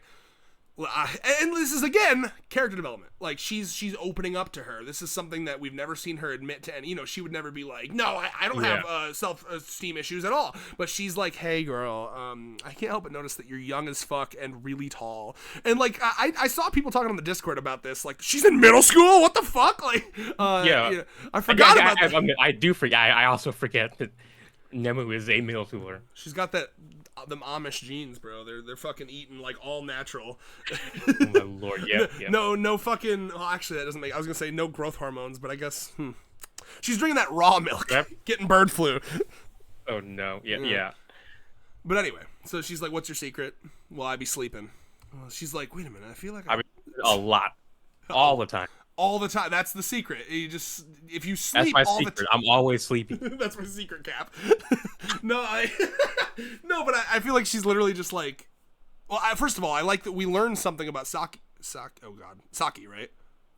and this is again character development. Like she's opening up to her. This is something that we've never seen her admit to, and she would never be like, no, I don't have self-esteem issues at all. But she's like, hey girl, I can't help but notice that you're young as fuck and really tall. And like I saw people talking on the Discord about this. Like, she's in middle school. What the fuck? Like, I forgot about that. I do forget. I also forget that Nemu is a middle schooler. She's got them Amish genes, bro. They're fucking eating like all natural. Oh my lord, yeah. No fucking. Well, actually, that doesn't make. I was gonna say no growth hormones, but I guess she's drinking that raw milk, getting bird flu. Oh no, yeah. But anyway, so she's like, "What's your secret?" Well, I be sleeping. Well, she's like, "Wait a minute, I feel like I a lot, all the time." All the time. That's the secret. If you sleep that's my all secret. the time. I'm always sleeping. That's my secret, Cap. No, but I feel like she's literally just like, well, first of all, I like that we learned something about Saki, right?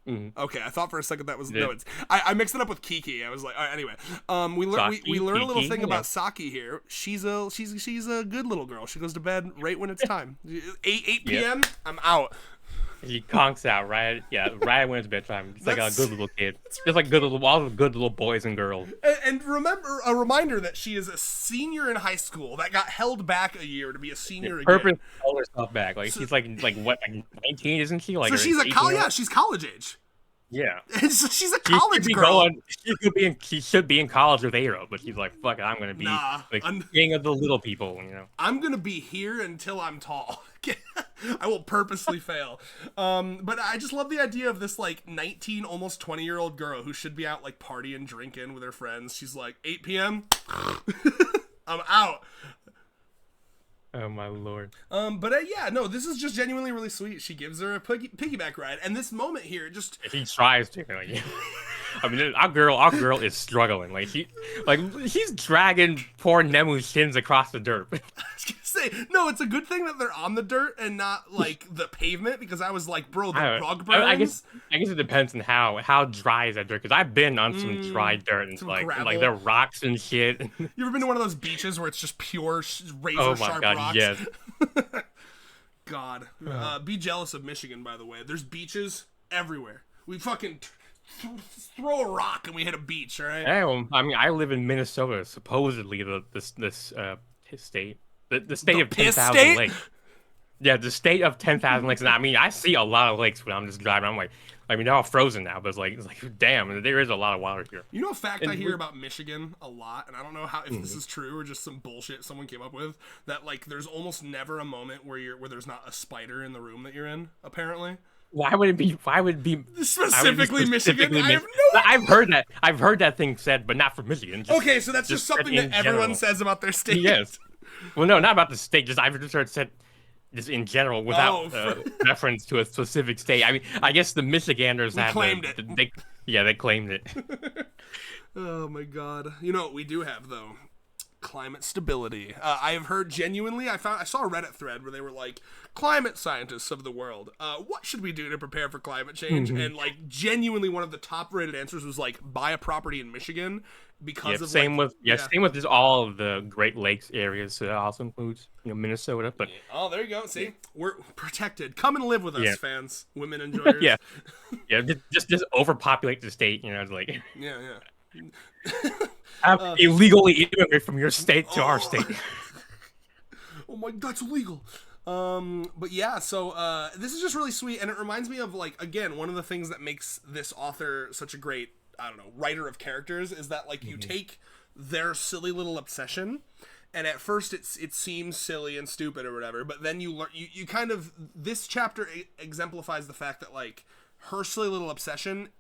Mm-hmm. Okay, I thought for a second that was I mixed it up with Kiki. I was like, all right, anyway, we learn a little thing about Saki here. She's a good little girl. She goes to bed right when it's time. 8 p.m. I'm out. He conks out right when it's bedtime. It's like a good little kid. Just like all the good little boys and girls. And remember, a reminder that she is a senior in high school that got held back a year to be a senior again. Purposely held herself back. Like, she's like what, like 19, isn't she? Like, so she's she's college age. Yeah. So she's a college girl. She should be in college with Aero, but she's like, fuck it, I'm gonna be king of the little people, I'm gonna be here until I'm tall. I will purposely fail. But I just love the idea of this like 19, almost 20-year-old girl who should be out like partying, drinking with her friends. She's like, 8 p.m. I'm out. Oh my lord. But yeah, no, this is just genuinely really sweet. She gives her a piggyback ride, and this moment here just He tries to. Like, I mean, our girl is struggling. Like he's dragging poor Nemu's shins across the dirt. I was gonna say, no, it's a good thing that they're on the dirt and not like the pavement, because I was like, bro, the rug burns. I guess it depends on how dry is that dirt. Because I've been on some dry dirt and like there are rocks and shit. You ever been to one of those beaches where it's just pure razor Oh my sharp god, rocks? yes. God, be jealous of Michigan, by the way. There's beaches everywhere. We fucking throw a rock and we hit a beach, all right? Hey, well, I mean, I live in Minnesota, supposedly this state, the state of 10,000 lakes. Yeah, the state of 10,000 lakes. And I mean, I see a lot of lakes when I'm just driving. I'm like, I mean, they're all frozen now, but it's like, damn, there is a lot of water here. You know a fact I hear about Michigan a lot, and I don't know if this is true or just some bullshit someone came up with, that like there's almost never a moment where there's not a spider in the room that you're in, apparently. Why would it be specifically Michigan? I have no idea. I've heard that thing said, but not from Michigan. Okay, so that's just something that everyone says about their state. Yes. Well, no, not about the state. I've just heard said just in general without reference to a specific state. I mean, I guess the Michiganders claimed it. They claimed it. Oh my god. You know what we do have though? Climate stability. I have heard genuinely, I saw a Reddit thread where they were like, climate scientists of the world, what should we do to prepare for climate change? And like genuinely one of the top rated answers was like, buy a property in Michigan because of same with just all of the Great Lakes areas. So that also includes Minnesota. But oh, there you go. See, we're protected. Come and live with us, fans, women enjoyers. yeah, just overpopulate the state. Like yeah. Illegally immigrate from your state to our state. Oh my, that's illegal. But yeah, so this is just really sweet, and it reminds me of like, again, one of the things that makes this author such a great, I don't know, writer of characters is that like you take their silly little obsession, and at first it seems silly and stupid or whatever, but then you learn, you kind of, this chapter exemplifies the fact that like her silly little obsession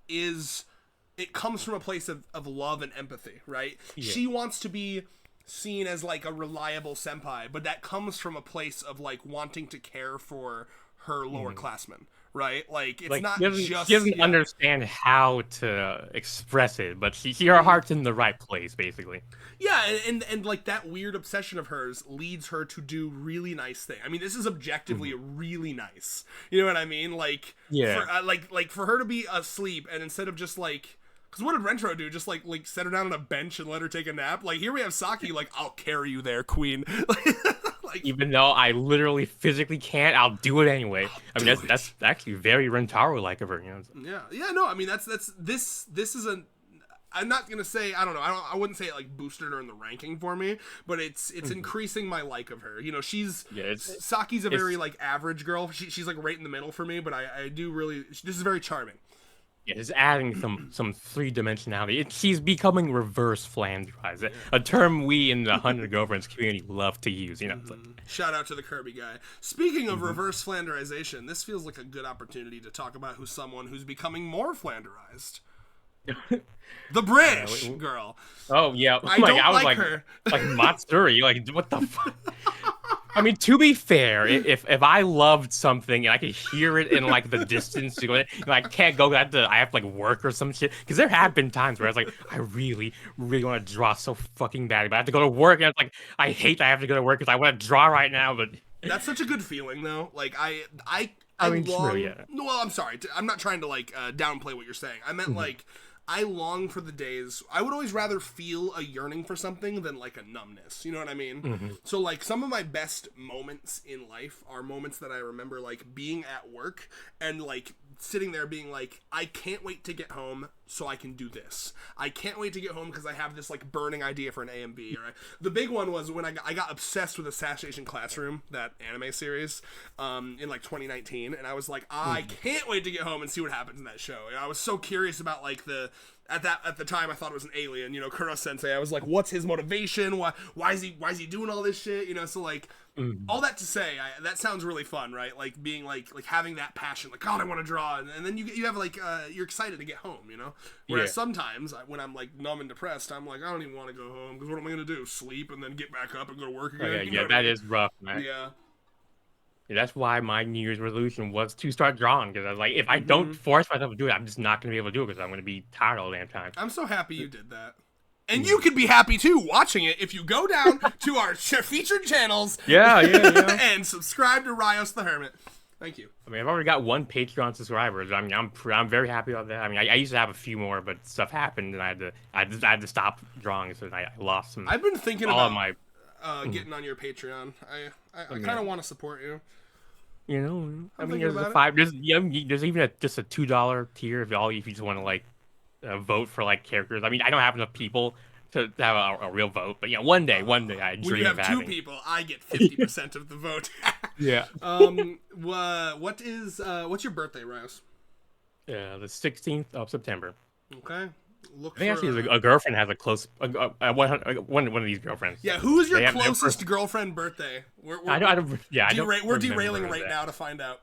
it comes from a place of love and empathy, right? Yeah. She wants to be seen as like a reliable senpai, but that comes from a place of like wanting to care for her lower classmen, right? Like it's not she doesn't understand how to express it, but her heart's in the right place, basically. Yeah, and like that weird obsession of hers leads her to do really nice things. I mean, this is objectively really nice. You know what I mean? Like, for, like for her to be asleep and instead of just like, because what did Rentro do? Just like set her down on a bench and let her take a nap? Like here we have Saki like, I'll carry you there, queen. Like, even though I literally physically can't, I'll do it anyway. I mean that's actually very Rentaro-like of her. Yeah. No, I mean that's this is a. I'm not gonna say I wouldn't say it like boosted her in the ranking for me, but it's increasing my like of her. Saki's a very like average girl. She's like right in the middle for me, but I do really, this is very charming. Yeah, it's adding some three-dimensionality. She's becoming reverse flanderized, a term we in the 100 Girlfriends community love to use. Shout out to the Kirby guy. Speaking of reverse flanderization, this feels like a good opportunity to talk about someone who's becoming more flanderized. The British girl. Oh yeah, I was like her. Like Matsuri. Like what the fuck? I mean, to be fair, if I loved something and I could hear it in like the distance, I can't go. I have to like work or some shit. Because there have been times where I was like, I really, really want to draw so fucking badly, but I have to go to work, and it's like I hate that I have to go to work because I want to draw right now. But that's such a good feeling, though. Like I mean, long. True, yeah. Well, I'm sorry. I'm not trying to like downplay what you're saying. I meant like. I long for the days. I would always rather feel a yearning for something than like a numbness. You know what I mean? So like some of my best moments in life are moments that I remember like being at work and like sitting there being like, I can't wait to get home so I can do this. I can't wait to get home because I have this like burning idea for an A and B. Right? The big one was when I got obsessed with Assassination Classroom, that anime series, in like 2019, and I was like, I can't wait to get home and see what happens in that show. And I was so curious about like at the time I thought it was an alien, Kuro Sensei. I was like, what's his motivation? Why is he doing all this shit? So like all that to say, that sounds really fun, right? Like being like having that passion, like God, I want to draw, and then you have like you're excited to get home, Whereas sometimes when I'm like numb and depressed, I'm like, I don't even want to go home because what am I gonna do? Sleep and then get back up and go to work again? Yeah, You yeah, know that is rough, man. Yeah. Yeah, that's why my New Year's resolution was to start drawing, because I was like, if I don't force myself to do it, I'm just not going to be able to do it because I'm going to be tired all the damn time. I'm so happy you did that. And you could be happy too watching it if you go down to our featured channels and subscribe to Rios the Hermit. Thank you. I mean, I've already got 1 Patreon subscriber. I mean, I'm very happy about that. I mean, I used to have a few more, but stuff happened and I had to stop drawing, so I lost some. I've been thinking all about of my getting on your Patreon. I kind of want to support you. You know, I mean, there's a $5. There's even just a $2 tier if you just want to like vote for like characters. I mean, I don't have enough people to have a real vote, but yeah, one day I dream of having. When you have 2 people, I get 50% of the vote. Yeah. What's your birthday, Rios? The 16th of September. Okay. I think actually a girlfriend has a close one of these girlfriends. Yeah, who is your closest girlfriend birthday? We're derailing right now to find out.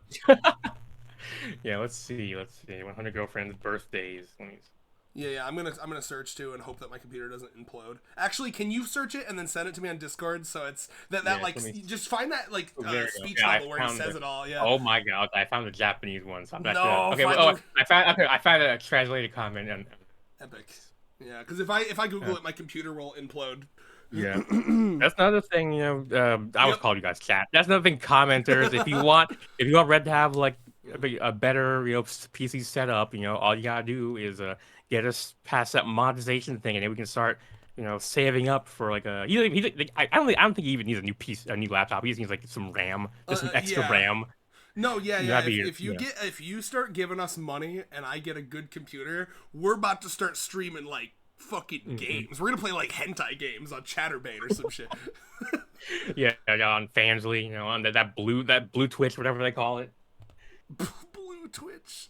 Yeah, let's see. 100 girlfriends' birthdays. Yeah, I'm gonna search too and hope that my computer doesn't implode. Actually, can you search it and then send it to me on Discord so it's just find that like speech bubble where he says it all. Yeah. Oh my god, I found the Japanese one, so I'm not sure. Okay, I found a translated comment and. Epic. Yeah, because if I Google it, my computer will implode. Yeah, that's another thing. You know, I was calling you guys chat. That's another thing. Commenters, if you want Red to have like a better PC setup, all you gotta do is get us past that monetization thing, and then we can start saving up for like a. I don't think he even needs a new laptop. He just needs like some RAM, just some extra RAM. No, yeah. If you start giving us money and I get a good computer, we're about to start streaming like fucking games. We're gonna play like hentai games on Chatterbait or some shit. Yeah, on Fansly, on that blue Twitch, whatever they call it. Blue Twitch.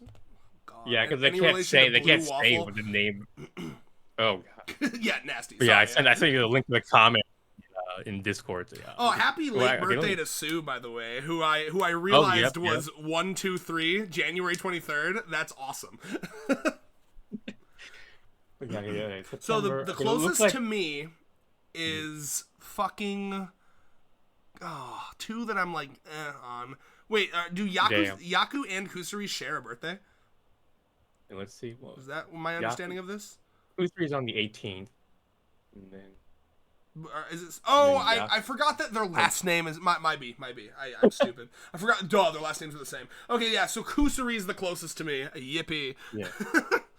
God. Yeah, because they can't say what the name. Oh god. Yeah, nasty. Sorry, I sent you the link to the comment. In Discord. So yeah. Oh, happy late birthday to Sue, by the way, who I realized was 123 January 23rd. That's awesome. So the closest to me is fucking 2 that I'm like on. Wait, do Yaku and Kusuri share a birthday? Let's see. Is that my understanding of this? Kusuri's on the 18th, and then. Is it? Oh, I forgot that their last name is might be. I'm stupid. I forgot. Duh, their last names are the same. Okay, yeah. So Kusuri is the closest to me. Yippee. Yeah.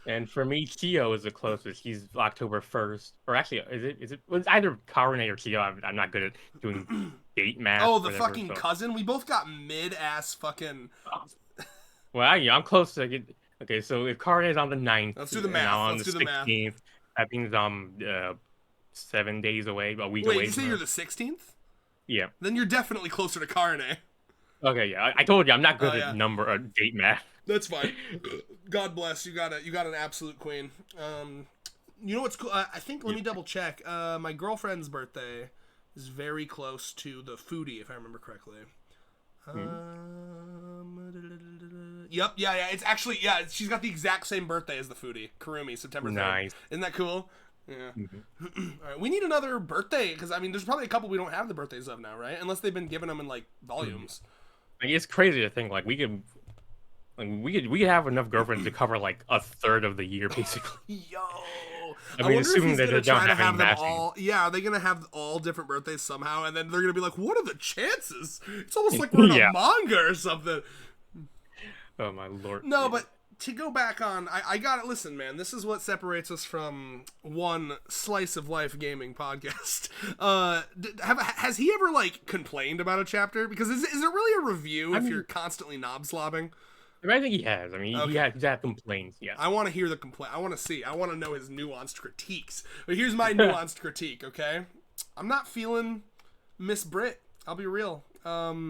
And for me, Chio is the closest. He's October 1st, or actually, is it? Well, it's either Karune or Chio. I'm not good at doing date math. Oh, the fucking cousin. We both got mid-ass fucking. Well, I'm close to get. Okay, so if Karune is on the 9th, let's do the math. On the 16th, that means 7 days away, a week away. Wait, you say you're the 16th? Yeah. Then you're definitely closer to Karne. Okay, yeah. I told you I'm not good at number or date math. That's fine. God bless you. Got an absolute queen. You know what's cool? I think let me double check. My girlfriend's birthday is very close to the foodie, if I remember correctly. Yep. Yeah. It's actually she's got the exact same birthday as the foodie, Kurumi, September 3rd. Nice. Isn't that cool? Yeah. All right, we need another birthday because there's probably a couple we don't have the birthdays of now, right? Unless they've been giving them in like volumes. Like, it's crazy to think we could have enough girlfriends to cover like a third of the year, basically. Yo, I mean, assuming that they don't have any matching. Are they gonna have all different birthdays somehow, and then they're gonna be like, "What are the chances?" It's almost like we're in a manga or something. Oh my lord! No, but. To go back on, I got it. Listen, man, this is what separates us from one slice of life gaming podcast. Has he ever like complained about a chapter? Because is it really a review if you're constantly knob slobbing? I think he has. I mean, he's had complaints. Yeah. I want to hear the complaint. I want to see. I want to know his nuanced critiques. But here's my nuanced critique. Okay, I'm not feeling Miss Brit. I'll be real. Help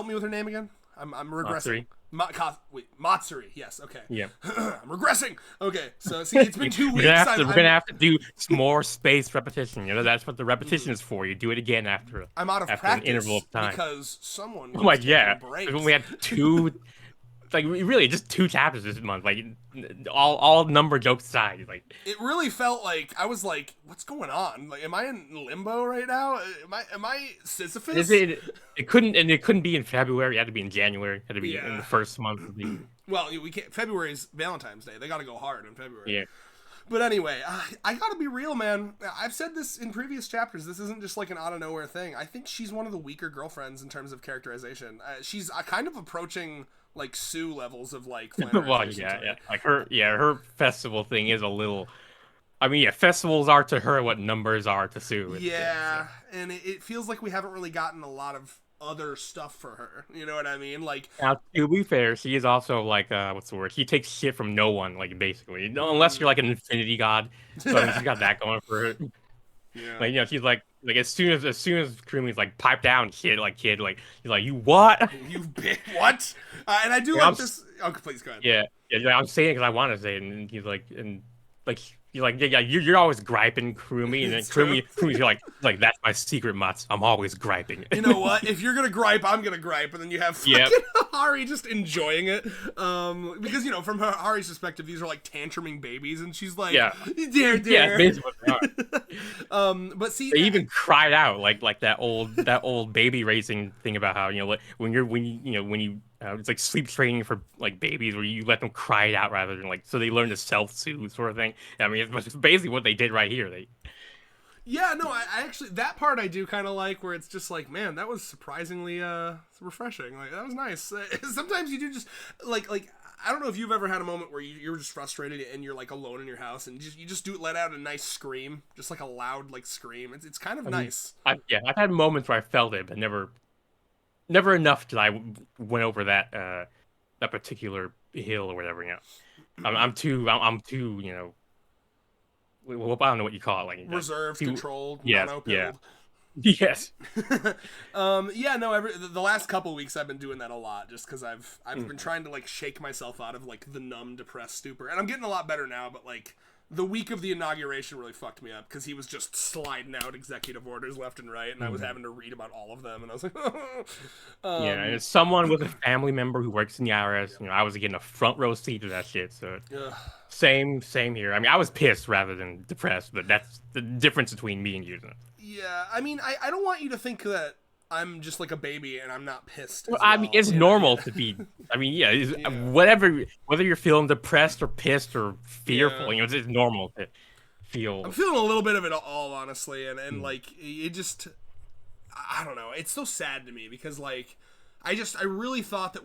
me with her name again. I'm regressing. Matsuri. Yes. Okay. Yeah. I'm regressing. Okay. So see, it's been 2 weeks. We're gonna have to do more spaced repetition. That's what the repetition is for. You do it again after. I'm out of practice an interval of time because someone. Oh my yeah. We had two like really just 2 chapters this month. Like all number jokes aside, like It really felt like I was like, "What's going on? Like, am I in limbo right now? Am I Sisyphus?" it couldn't be in February. It had to be in January. It had to be in the first month of the. Well, we can't. February's Valentine's Day. They got to go hard in February. Yeah. But anyway, I gotta be real, man. I've said this in previous chapters. This isn't just like an out of nowhere thing. I think she's one of the weaker girlfriends in terms of characterization. She's kind of approaching like Sue levels of like. Well, yeah. Like her festival thing is a little. I mean, yeah, festivals are to her what numbers are to Sue. Yeah, and it feels like we haven't really gotten a lot of other stuff for her. You know what I mean? Like, now, to be fair, she is also like what's the word? She takes shit from no one, like basically, unless you're like an infinity god. So I mean, she's got that going for her. Yeah. Like, you know, she's like as soon as Kurumi's like pipe down, kid, he's like, you what? You bit what? And I do like this. Oh, please go ahead. Yeah. I'm saying it because I want to say it, and he's like, You're like, yeah, you're always griping, Kurumi, and then Kurumi's like, that's my secret, Mats. I'm always griping. You know what? If you're gonna gripe, I'm gonna gripe, and then you have fucking Hari just enjoying it. Because from Hari's perspective, these are like tantruming babies, and she's like, dare. Yeah, basically what they are. But see, they even cried out like that old baby raising thing about how like when you it's like sleep training for like babies where you let them cry it out rather than like so they learn to self-soothe sort of thing. I mean, it's basically what they did right here. Yeah, no, I actually that part I do kind of like where it's just like, man, that was surprisingly refreshing. Like that was nice. Sometimes you do just like I don't know if you've ever had a moment where you're just frustrated and you're like alone in your house and you just let out a nice scream, just like a loud like scream. It's kind of nice. I've had moments where I felt it, but never enough till I went over that particular hill or whatever. I'm too well, I don't know what you call it, like reserved, controlled, yes, mono-pilled. Yes. The last couple weeks I've been doing that a lot just because I've been trying to like shake myself out of like the numb, depressed stupor, and I'm getting a lot better now. But like the week of the inauguration really fucked me up because he was just sliding out executive orders left and right, and I was having to read about all of them, and I was like, and as someone with a family member who works in the IRS, I was getting a front row seat to that shit. So same here. I mean, I was pissed rather than depressed, but that's the difference between me and you. Yeah, I mean, I don't want you to think that I'm just like a baby and I'm not pissed. Well, I mean, it's normal to be. I mean, whatever, whether you're feeling depressed or pissed or fearful, it's normal to feel. I'm feeling a little bit of it all, honestly, and like it just, I don't know. It's so sad to me because like, I really thought that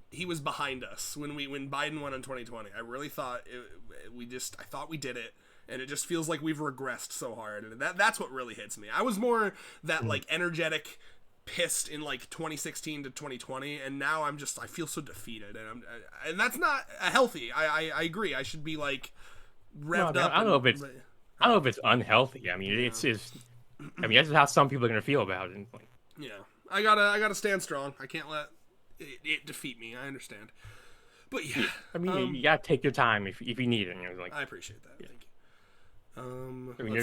he was behind us when Biden won in 2020. I really thought I thought we did it. And it just feels like we've regressed so hard, and that's what really hits me. I was more that like energetic, pissed in like 2016 to 2020, and now I feel so defeated, and that's not healthy. I agree. I should be like revved up. I don't know if it's unhealthy. I mean, it's that's how some people are gonna feel about it. Yeah, I gotta stand strong. I can't let it defeat me. I understand, but yeah, I mean, you gotta take your time if you need it. I appreciate that. Thank you. I mean,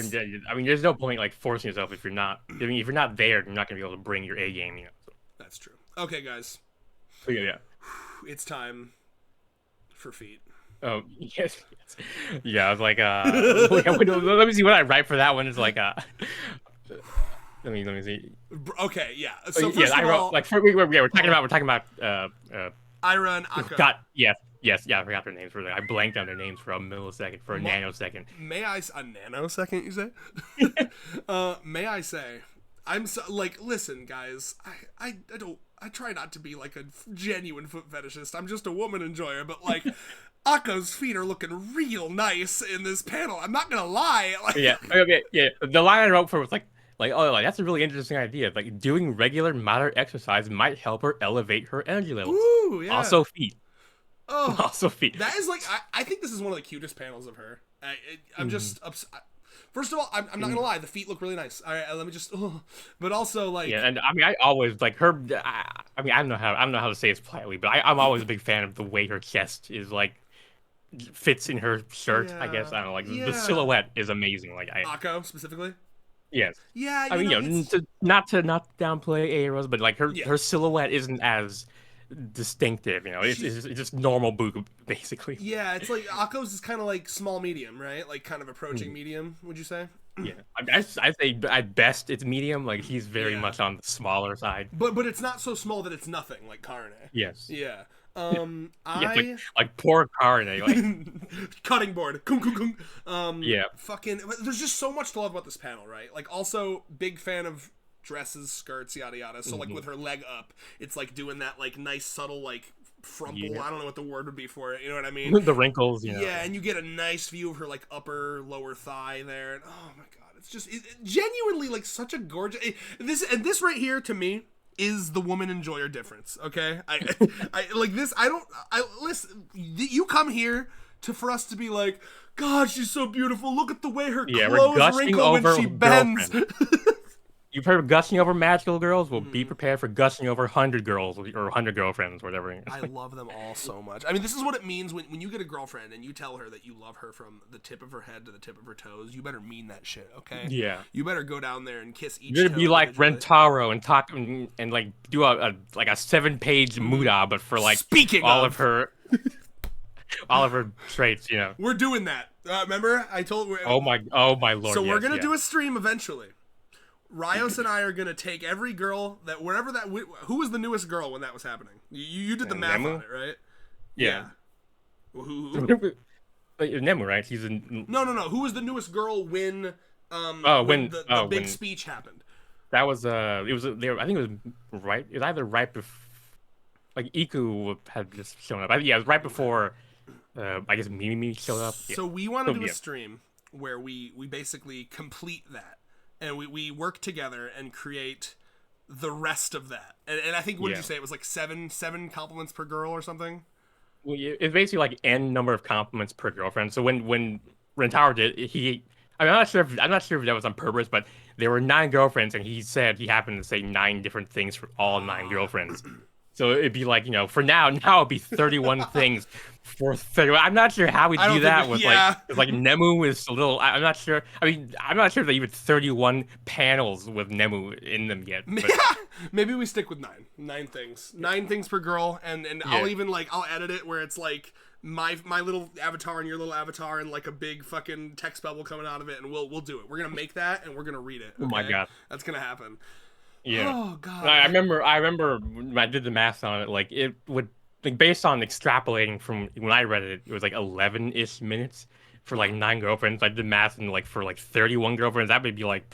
there's no point like forcing yourself if you're not. I mean, if you're not there, you're not gonna be able to bring your A game. So. That's true. Okay, guys. So, yeah. It's time for feet. Oh yes. Yeah, I was like, let me see what I write for that one. It's like, let me see. Okay, yeah. So I wrote like we're talking about Ira and Akho. Yes, I forgot their names I blanked on their names for a millisecond, for a nanosecond. A nanosecond, you say? May I say, I'm so, like, listen, guys, I try not to be like a genuine foot fetishist. I'm just a woman enjoyer, but like, Akho's feet are looking real nice in this panel. I'm not gonna lie. Like, yeah. The line I wrote for was like, that's a really interesting idea. Like, doing regular moderate exercise might help her elevate her energy levels. Ooh, yeah. Also, feet. Oh, also feet. That is like, I think this is one of the cutest panels of her. I'm just first of all, I'm not gonna lie, the feet look really nice. All right, let me just. But also like. Yeah, and I mean, I always like her. I mean, I don't know how to say this politely, but I'm always a big fan of the way her chest is like fits in her shirt. I guess I don't know. Like the silhouette is amazing. Like Akho specifically. Yes. Yeah. I mean, not to downplay Aeros, but like her silhouette isn't as distinctive. You know, it's just normal boob basically. Yeah, it's like Akko's is kind of like small medium, right? Like kind of approaching medium. Would you say? Yeah, I say at best it's medium. Like he's very Yeah. much on the smaller side. But it's not so small that it's nothing like Karne. Yes. Yeah. Yeah, like poor Karne. Like Cutting board. Kung, kung, kung. yeah. Fucking. There's just so much to love about this panel, right? Like, also big fan of dresses, skirts, yada yada. So like with her leg up, it's like doing that like nice subtle like frumple. Yeah. I don't know what the word would be for it. You know what I mean? The wrinkles. You know. Yeah, and you get a nice view of her like upper lower thigh there, and oh my god, it's just genuinely like such a gorgeous. This right here to me is the woman enjoyer difference. Okay, I like this. I listen. You come here for us to be like, God, she's so beautiful. Look at the way her clothes wrinkle when she bends. You've heard of gushing over magical girls? Well, be prepared for gushing over 100 girls or 100 girlfriends, whatever. I love them all so much. I mean, this is what it means when you get a girlfriend and you tell her that you love her from the tip of her head to the tip of her toes. You better mean that shit, okay? Yeah. You better go down there and kiss each. You're gonna be like Rentaro and talk and like do a 7-page muda, but for like Speaking all of her traits, you know. We're doing that. Remember, I told. Oh my lord. So we're gonna do a stream eventually. Rios and I are gonna take every girl that who was the newest girl when that was happening? You did the math Nemu? on it, right? Yeah. Who? Nemu, right? He's in. No. Who was the newest girl when when the big speech happened? That was I think it was right. It was either right before, like Iku had just shown up. Yeah, it was right before. I guess Mimi showed up. So we want to do a stream where we basically complete that. And we work together and create the rest of that. And I think, what did you say? It was like seven compliments per girl or something? Well, it's basically like n number of compliments per girlfriend. So when Rentaro did, I'm not sure if that was on purpose, but there were 9 girlfriends, and he said he happened to say 9 different things for all 9 girlfriends. So it'd be like, you know, for now it'd be 31 things for 31. I'm not sure how we do that with like Nemu is a little. I'm not sure. I mean, I'm not sure if they even 31 panels with Nemu in them yet. But. Maybe we stick with 9. 9 things. 9 things per girl, and I'll even I'll edit it where it's like my little avatar and your little avatar and like a big fucking text bubble coming out of it, and we'll do it. We're gonna make that and we're gonna read it. Okay? Oh my god, that's gonna happen. Yeah. Oh god. I remember when I did the math on it. Like it would, like based on extrapolating from when I read it, it was like 11-ish minutes for like 9 girlfriends. I did math and like for like 31 girlfriends, that would be like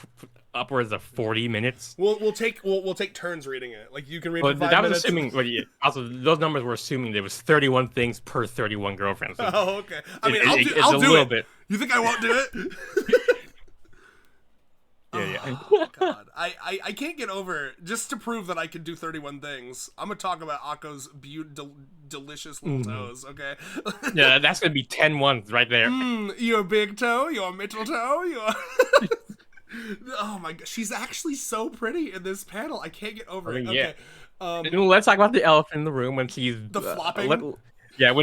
upwards of 40 minutes. We'll take turns reading it. Like you can read. But for 5 that minutes. was assuming. But yeah, also those numbers were assuming there was 31 things per 31 girlfriends. So oh, okay. I mean, I'll do it. Bit. You think I won't do it? Yeah. Oh, God. I can't get over it. Just to prove that I can do 31 things, I'm going to talk about Akko's delicious little toes, okay? Yeah, that's going to be 10 ones right there. Your big toe, your middle toe, your... Oh my God. She's actually so pretty in this panel. I can't get over it. Okay. Yeah. Let's talk about the elephant in the room when she's... The flopping? When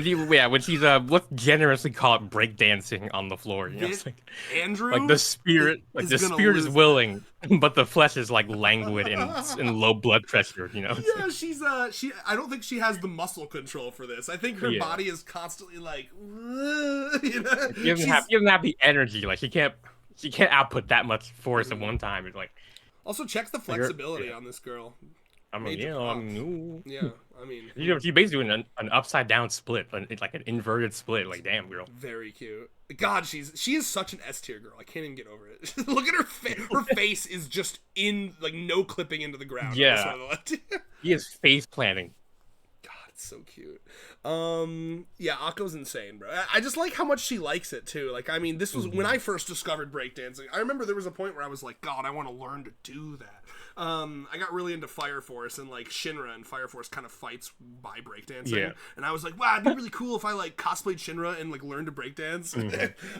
she's let's generously call it breakdancing on the floor. You know, like, Andrew, like the spirit is willing, but the flesh is like languid and low blood pressure. You know. Yeah, she's I don't think she has the muscle control for this. I think her body is constantly like, you know. She doesn't have the energy. Like she can't output that much force at one time. It's like. Also, checks the flexibility on this girl. I mean, yeah, I mean, she's basically doing an upside down split, like an inverted split. Like, damn, girl. Very cute. God, she is such an S tier girl. I can't even get over it. Look at her face. Her face is just in like no clipping into the ground. Yeah, he is face planting. God, it's so cute. Yeah, Akko's insane, bro. I just like how much she likes it too. Like, I mean, this was when I first discovered breakdancing. I remember there was a point where I was like, God, I want to learn to do that. I got really into Fire Force, and like Shinra and Fire Force kind of fights by breakdancing. Yeah. And I was like, wow, it'd be really cool if I like cosplayed Shinra and like learned to breakdance.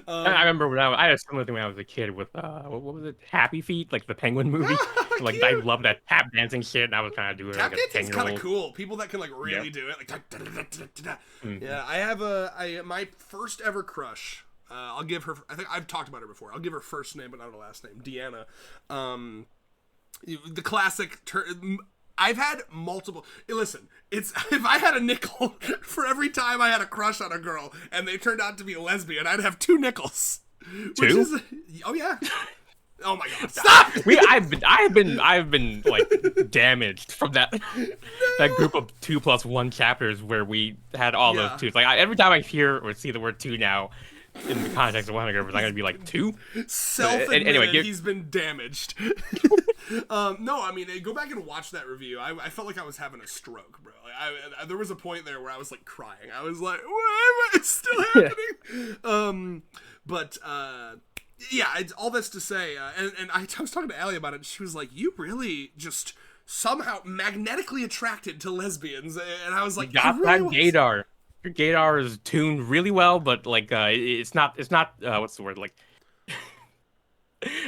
I remember when I had a similar thing when I was a kid with what was it, Happy Feet, like the Penguin movie. Like I loved that tap dancing shit, and I was trying to do it. Tap like dancing's kind of cool. People that can like really do it, like yeah. I have my first ever crush. I'll give her. I think I've talked about her before. I'll give her first name, but not her last name. Deanna. The classic I've had multiple. Listen, it's if I had a nickel for every time I had a crush on a girl and they turned out to be a lesbian, I'd have 2 nickels. Two? Oh yeah. Oh my god! Stop! I've been like damaged from that group of 2+1 chapters where we had all those twos. Like every time I hear or see the word 2 now, in the context of one of I'm gonna be like 2. Self-admitted, anyway, he's been damaged. No, I mean, go back and watch that review. I felt like I was having a stroke, bro. Like, there was a point there where I was like crying. I was like, "Why am I still happening?" Yeah, all this to say, and I was talking to Allie about it, and she was like, you really just somehow magnetically attracted to lesbians, and I was like, you got that gaydar. Your gaydar is tuned really well, but like, it's not, what's the word, like,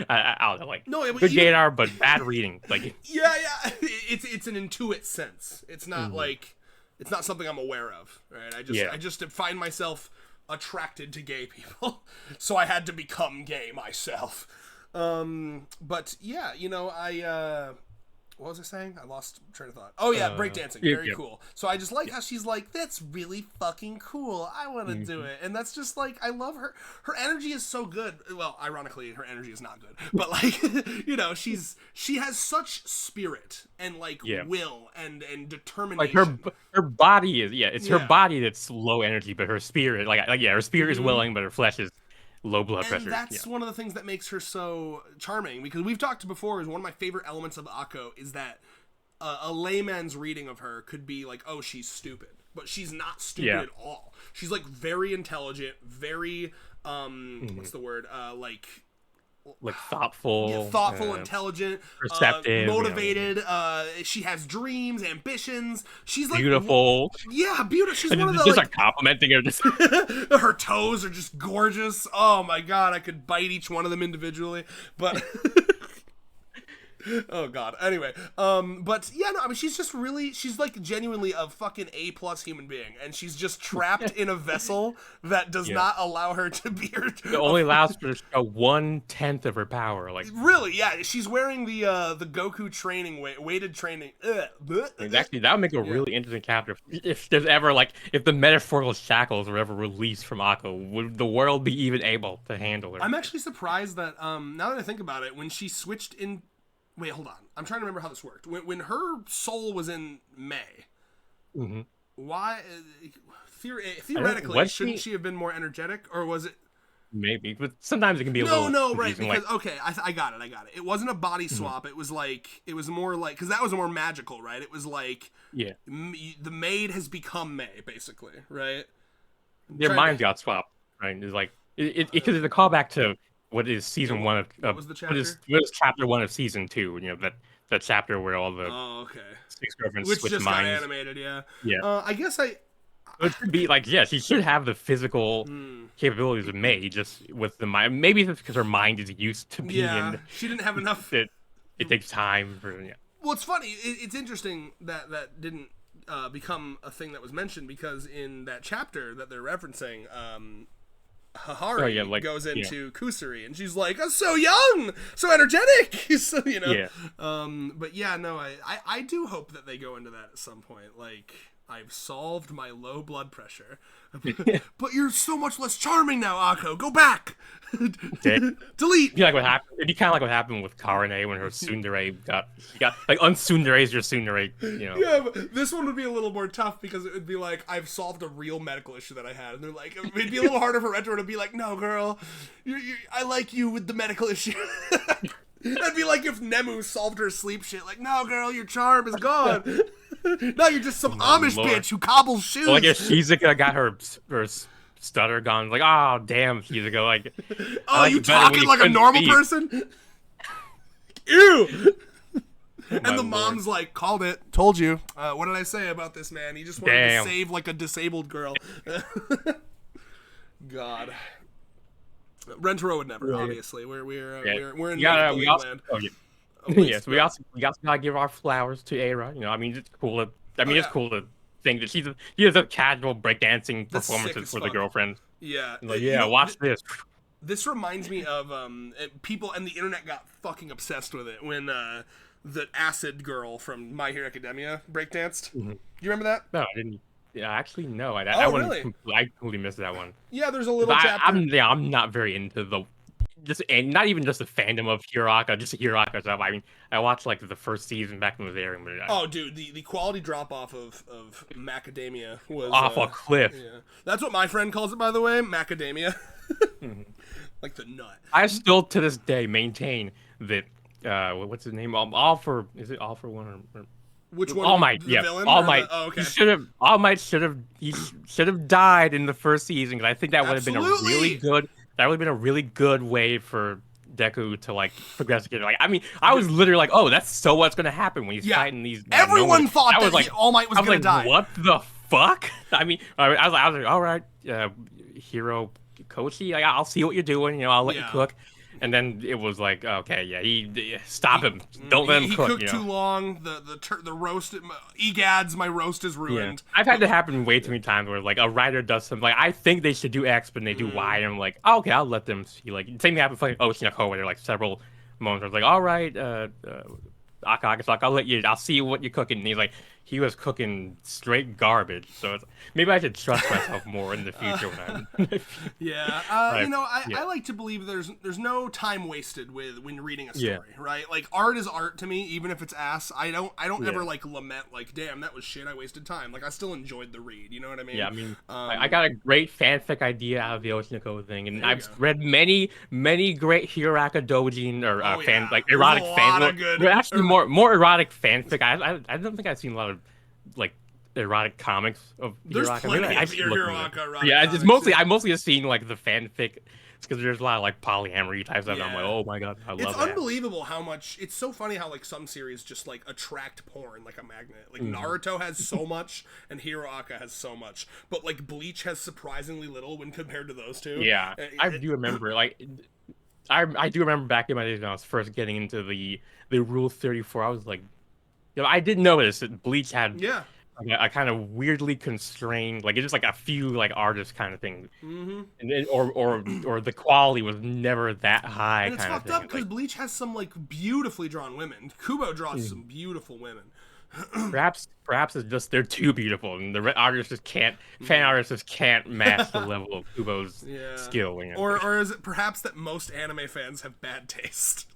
I don't know, like, no, good gaydar, but bad reading, like. Yeah, it's an intuit sense. It's not like, it's not something I'm aware of, right? I just find myself attracted to gay people, so I had to become gay myself. But yeah, you know, what was I saying? I lost train of thought. Oh yeah, breakdancing, very cool. So I just like how she's like, that's really fucking cool. I want to do it, and that's just like, I love her. Her energy is so good. Well, ironically, her energy is not good, but like, you know, she has such spirit and like will and determination. Like her body is it's her body that's low energy, but her spirit, her spirit is willing, but her flesh is low blood pressure. And that's one of the things that makes her so charming, because we've talked before, is one of my favorite elements of Akho is that a layman's reading of her could be like, oh, she's stupid, but she's not stupid at all. She's like very intelligent, very what's the word, like thoughtful, intelligent, perceptive, motivated. She has dreams, ambitions. She's like beautiful. Beautiful. She's one of the just like complimenting her. Just her toes are just gorgeous. Oh my god, I could bite each one of them individually, but. Oh god. Anyway, but yeah, no, I mean, she's like genuinely a fucking A+ human being, and she's just trapped in a vessel that does not allow her to be her. It only allows her to show 1/10 of her power. Like really, yeah, she's wearing the Goku training weighted training. Actually, that would make a really interesting chapter. If there's ever if the metaphorical shackles were ever released from Akho, would the world be even able to handle her? I'm actually surprised that now that I think about it, when she switched in. Wait, hold on. I'm trying to remember how this worked. When her soul was in May, why? Theoretically, shouldn't she have been more energetic, or was it? Maybe, but sometimes it can be a little. No, right? Because I got it. It wasn't a body swap. It was more like, because that was more magical, right? It was like the maid has become May, basically, right? Their minds got swapped, right? It's like because it's a callback to. What is season 1 of? What was the chapter? What is chapter 1 of season 2? You know that chapter where all the 6 girlfriends switch just minds. Got animated, yeah. I guess it should be she should have the physical capabilities of May, just with the mind. Maybe it's because her mind is used to being. Yeah, she didn't have enough. It takes time for. Yeah. Well, it's funny. It's interesting that didn't become a thing that was mentioned, because in that chapter that they're referencing. Hahari goes into Kusari, and she's like, oh, so young, so energetic, so, you know. But yeah, no, I do hope that they go into that at some point. Like, I've solved my low blood pressure, but you're so much less charming now, Akho. Go back. Delete. It'd be like what happened. It'd be kind of like what happened with Karane when her tsundere got like untsundere your tsundere. You know. Yeah, but this one would be a little more tough, because it would be like, I've solved a real medical issue that I had, and they're like, it'd be a little harder for Retro to be like, no, girl, I like you with the medical issue. That'd be like if Nemu solved her sleep shit. Like, no, girl, your charm is gone. No, you're just some Amish bitch who cobbles shoes. Well, I guess Shizuka got her stutter gone. Like, oh, damn, Shizuka. Like, oh, you talking like a normal person? Ew. And the mom's like, called it. Told you. What did I say about this man? He just wanted to save like a disabled girl. God. Rentaro would never, obviously. We're in land. Yes, we also gotta give our flowers to Aira. You know, I mean, it's cool. It's cool to think that she has a casual breakdancing performances for the girlfriend. Yeah, like, watch this. This reminds me of people, and the internet got fucking obsessed with it when the acid girl from My Hero Academia breakdanced. Mm-hmm. You remember that? No, I didn't. Yeah, actually, no. Really? I completely missed that one. Yeah, there's a little chapter. I'm not very into the and not even just the fandom of Hiraka, just Hiraka stuff. I mean, I watched like the first season back when it was airing. But oh, dude, the quality drop off of Macadamia was off a cliff. Yeah, that's what my friend calls it, by the way, Macadamia. Like the nut. I still to this day maintain that what's his name? All for is it All for One or which one? All Might, yeah, villain, All Might. Oh, okay. All Might should have died in the first season because I think that would have been a really good. That would have been a really good way for Deku to like progress again. Like, I mean, I was literally like, "Oh, that's so what's gonna happen when he's fighting these?" Everyone thought that All Might was gonna die. What the fuck? I mean, I was like, "All right, Hero Koshi, like, I'll see what you're doing. You know, I'll let you cook." And then it was like, okay, yeah, stop him. Don't let him cook. He cooked too long. The roast, egads, my roast is ruined. Yeah. I've had to happen way too many times where like a writer does something like I think they should do X, but they do Y, and I'm like, oh, okay, I'll let them see. Like same thing happened with like Oshinoko, where there are like several moments where I was like, all right, Akagasaki, I'll let you. I'll see what you're cooking. And he's like, he was cooking straight garbage. So maybe I should trust myself more in the future when I'm. Yeah, you know, I like to believe there's no time wasted when reading a story, right? Like art is art to me, even if it's ass. I don't ever like lament like, damn, that was shit. I wasted time. Like I still enjoyed the read. You know what I mean? Yeah, I mean, I got a great fanfic idea out of the Oshinoko thing, and I've read many great Hiraka Dojin or fan like erotic fan. They're actually more erotic fanfic. I don't think I've seen a lot of like erotic comics of There's Hiraka. plenty of Hiraka erotic it's mostly I mostly have seen like the fanfic. It's because there's a lot of like polyamory type stuff. And I'm like, oh my god, I love it. It's unbelievable how much. It's so funny how like some series just like attract porn like a magnet. Like Naruto has so much, and Hiraka has so much, but like Bleach has surprisingly little when compared to those two. Yeah, I do remember like. I do remember back in my days when I was first getting into the Rule 34. I was like, you know, I didn't notice that Bleach had a kind of weirdly constrained, like it's just like a few like artists kind of thing, and then, or the quality was never that high. And it's fucked up because Bleach has some like beautifully drawn women. Kubo draws some beautiful women. Perhaps it's just they're too beautiful, and the artists just can't. Fan artists just can't match the level of Kubo's skill. You know? Or is it perhaps that most anime fans have bad taste?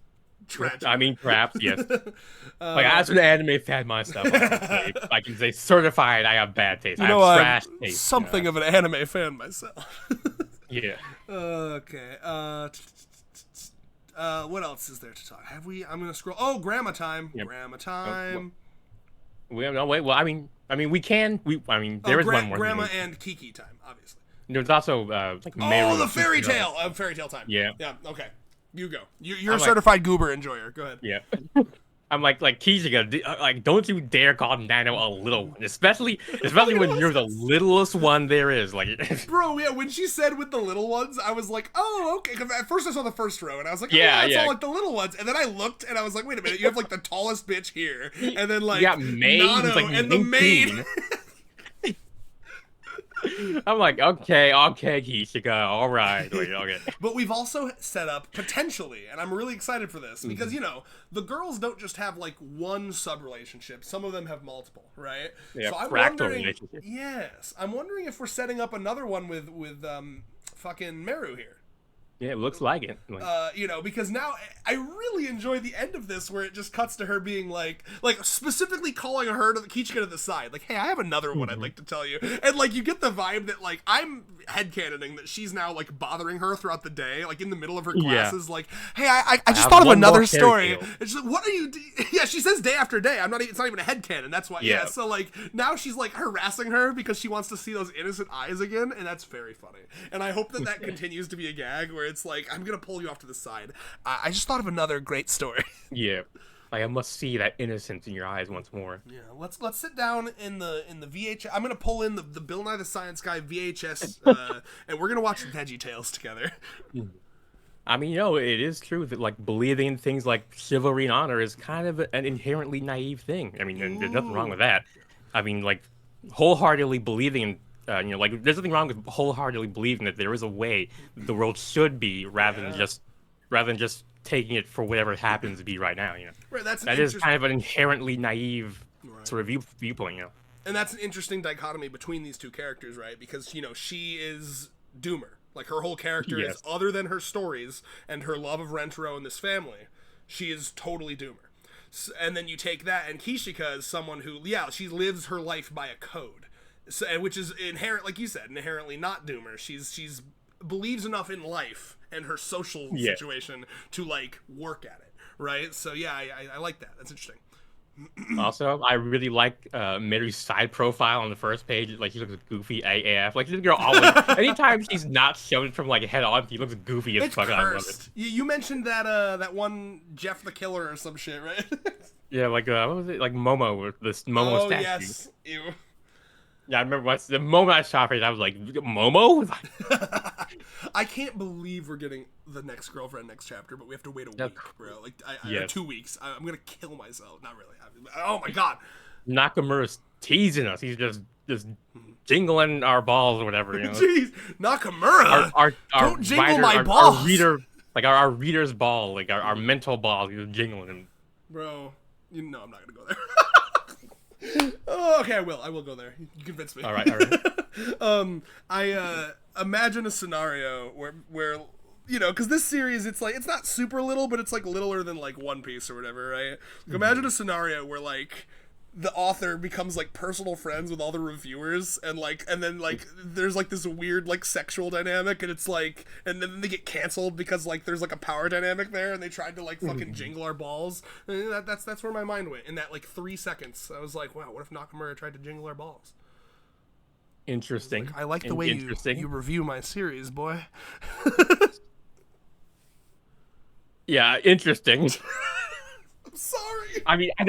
Tragic. I mean, perhaps yes. Like as an anime fan myself, I can say certified. I have bad taste. I have trash taste. Something of an anime fan myself. Yeah. Okay. What else is there to talk? Have we? I'm gonna scroll. Oh, grandma time. Yep. Grandma time. No, wait. Well, I mean, we can. There is one more. Grandma and Kiki time, obviously. There's also like Meru. Oh, the fairy tale. Fairy tale time. Yeah. Yeah. Okay. You go. You're a certified goober enjoyer. Go ahead. Yeah. I'm like Kishiga, like don't you dare call Nano a little one, especially when you're the littlest one there is. Like, bro, yeah. When she said with the little ones, I was like, oh, okay. Because at first I saw the first row and I was like, it's all like the little ones. And then I looked and I was like, wait a minute, you have like the tallest bitch here, and then like Nano like and the maid. I'm like, okay, Kishiga, all right. Okay. But we've also set up, potentially, and I'm really excited for this, because, you know, the girls don't just have, like, one sub-relationship. Some of them have multiple, right? Yeah, so I'm wondering, yes, I'm wondering if we're setting up another one with fucking Meru here. Yeah, it looks like it. You know, because now I really enjoy the end of this where it just cuts to her being like specifically calling her to the Kichika to the side. Like, hey, I have another one I'd like to tell you. And like you get the vibe that like I'm headcanoning that she's now like bothering her throughout the day, like in the middle of her classes, like, hey, I just thought of another story. And she's like, what are you yeah, she says day after day. It's not even a headcanon. That's why so like now she's like harassing her because she wants to see those innocent eyes again, and that's very funny. And I hope that continues to be a gag where it's like, I'm gonna pull you off to the side. I just thought of another great story. Yeah, like I must see that innocence in your eyes once more. Yeah, let's sit down in the VHS. I'm gonna pull in the Bill Nye the Science Guy VHS, and we're gonna watch Veggie Tales together. I mean, you know, it is true that like believing in things like chivalry and honor is kind of an inherently naive thing. I mean, there's nothing wrong with that. I mean, like wholeheartedly believing in. You know, like there's nothing wrong with wholeheartedly believing that there is a way the world should be, rather than just taking it for whatever it happens to be right now. Right, That is kind of an inherently naive sort of viewpoint. And that's an interesting dichotomy between these two characters, right? Because she is Doomer. Like, her whole character is, other than her stories and her love of Rentaro and this family, she is totally Doomer. And then you take that, and Kishika is someone who, she lives her life by a code, which is inherent, like you said, inherently not Doomer. She's believes enough in life and her social situation to like work at it, right? So I like that. That's interesting. Also, I really like Mary's side profile on the first page. Like, she looks goofy AF. Like, this girl always, anytime she's not shown from like head on, she looks goofy as fuck. I love it. You mentioned that one Jeff the Killer or some shit, right? Yeah, like what was it? Like Momo with this Momo statue. Oh yes, ew. Yeah, I remember the moment I saw it, I was like, Momo? I can't believe we're getting the next girlfriend next chapter, but we have to wait a week, bro. Like, 2 weeks. I'm gonna kill myself. Not really. Oh my god. Nakamura's teasing us. He's just jingling our balls or whatever. Jeez, Nakamura. Our don't jingle writer, my balls. Our reader, like our reader's ball, like our mental ball. He's jingling him. Bro, I'm not gonna go there. Oh, okay, I will go there. You convinced me. All right. I imagine a scenario where because this series, it's like, it's not super little, but it's like littler than like One Piece or whatever, right? Like, imagine a scenario where like the author becomes like personal friends with all the reviewers, and then there's like this weird like sexual dynamic, and it's like, and then they get canceled because like there's like a power dynamic there, and they tried to like fucking jingle our balls. And that's where my mind went in that like 3 seconds. I was like, wow, what if Nakamura tried to jingle our balls? Interesting. I like the way you review my series, boy. Yeah, interesting. I'm sorry. I mean, I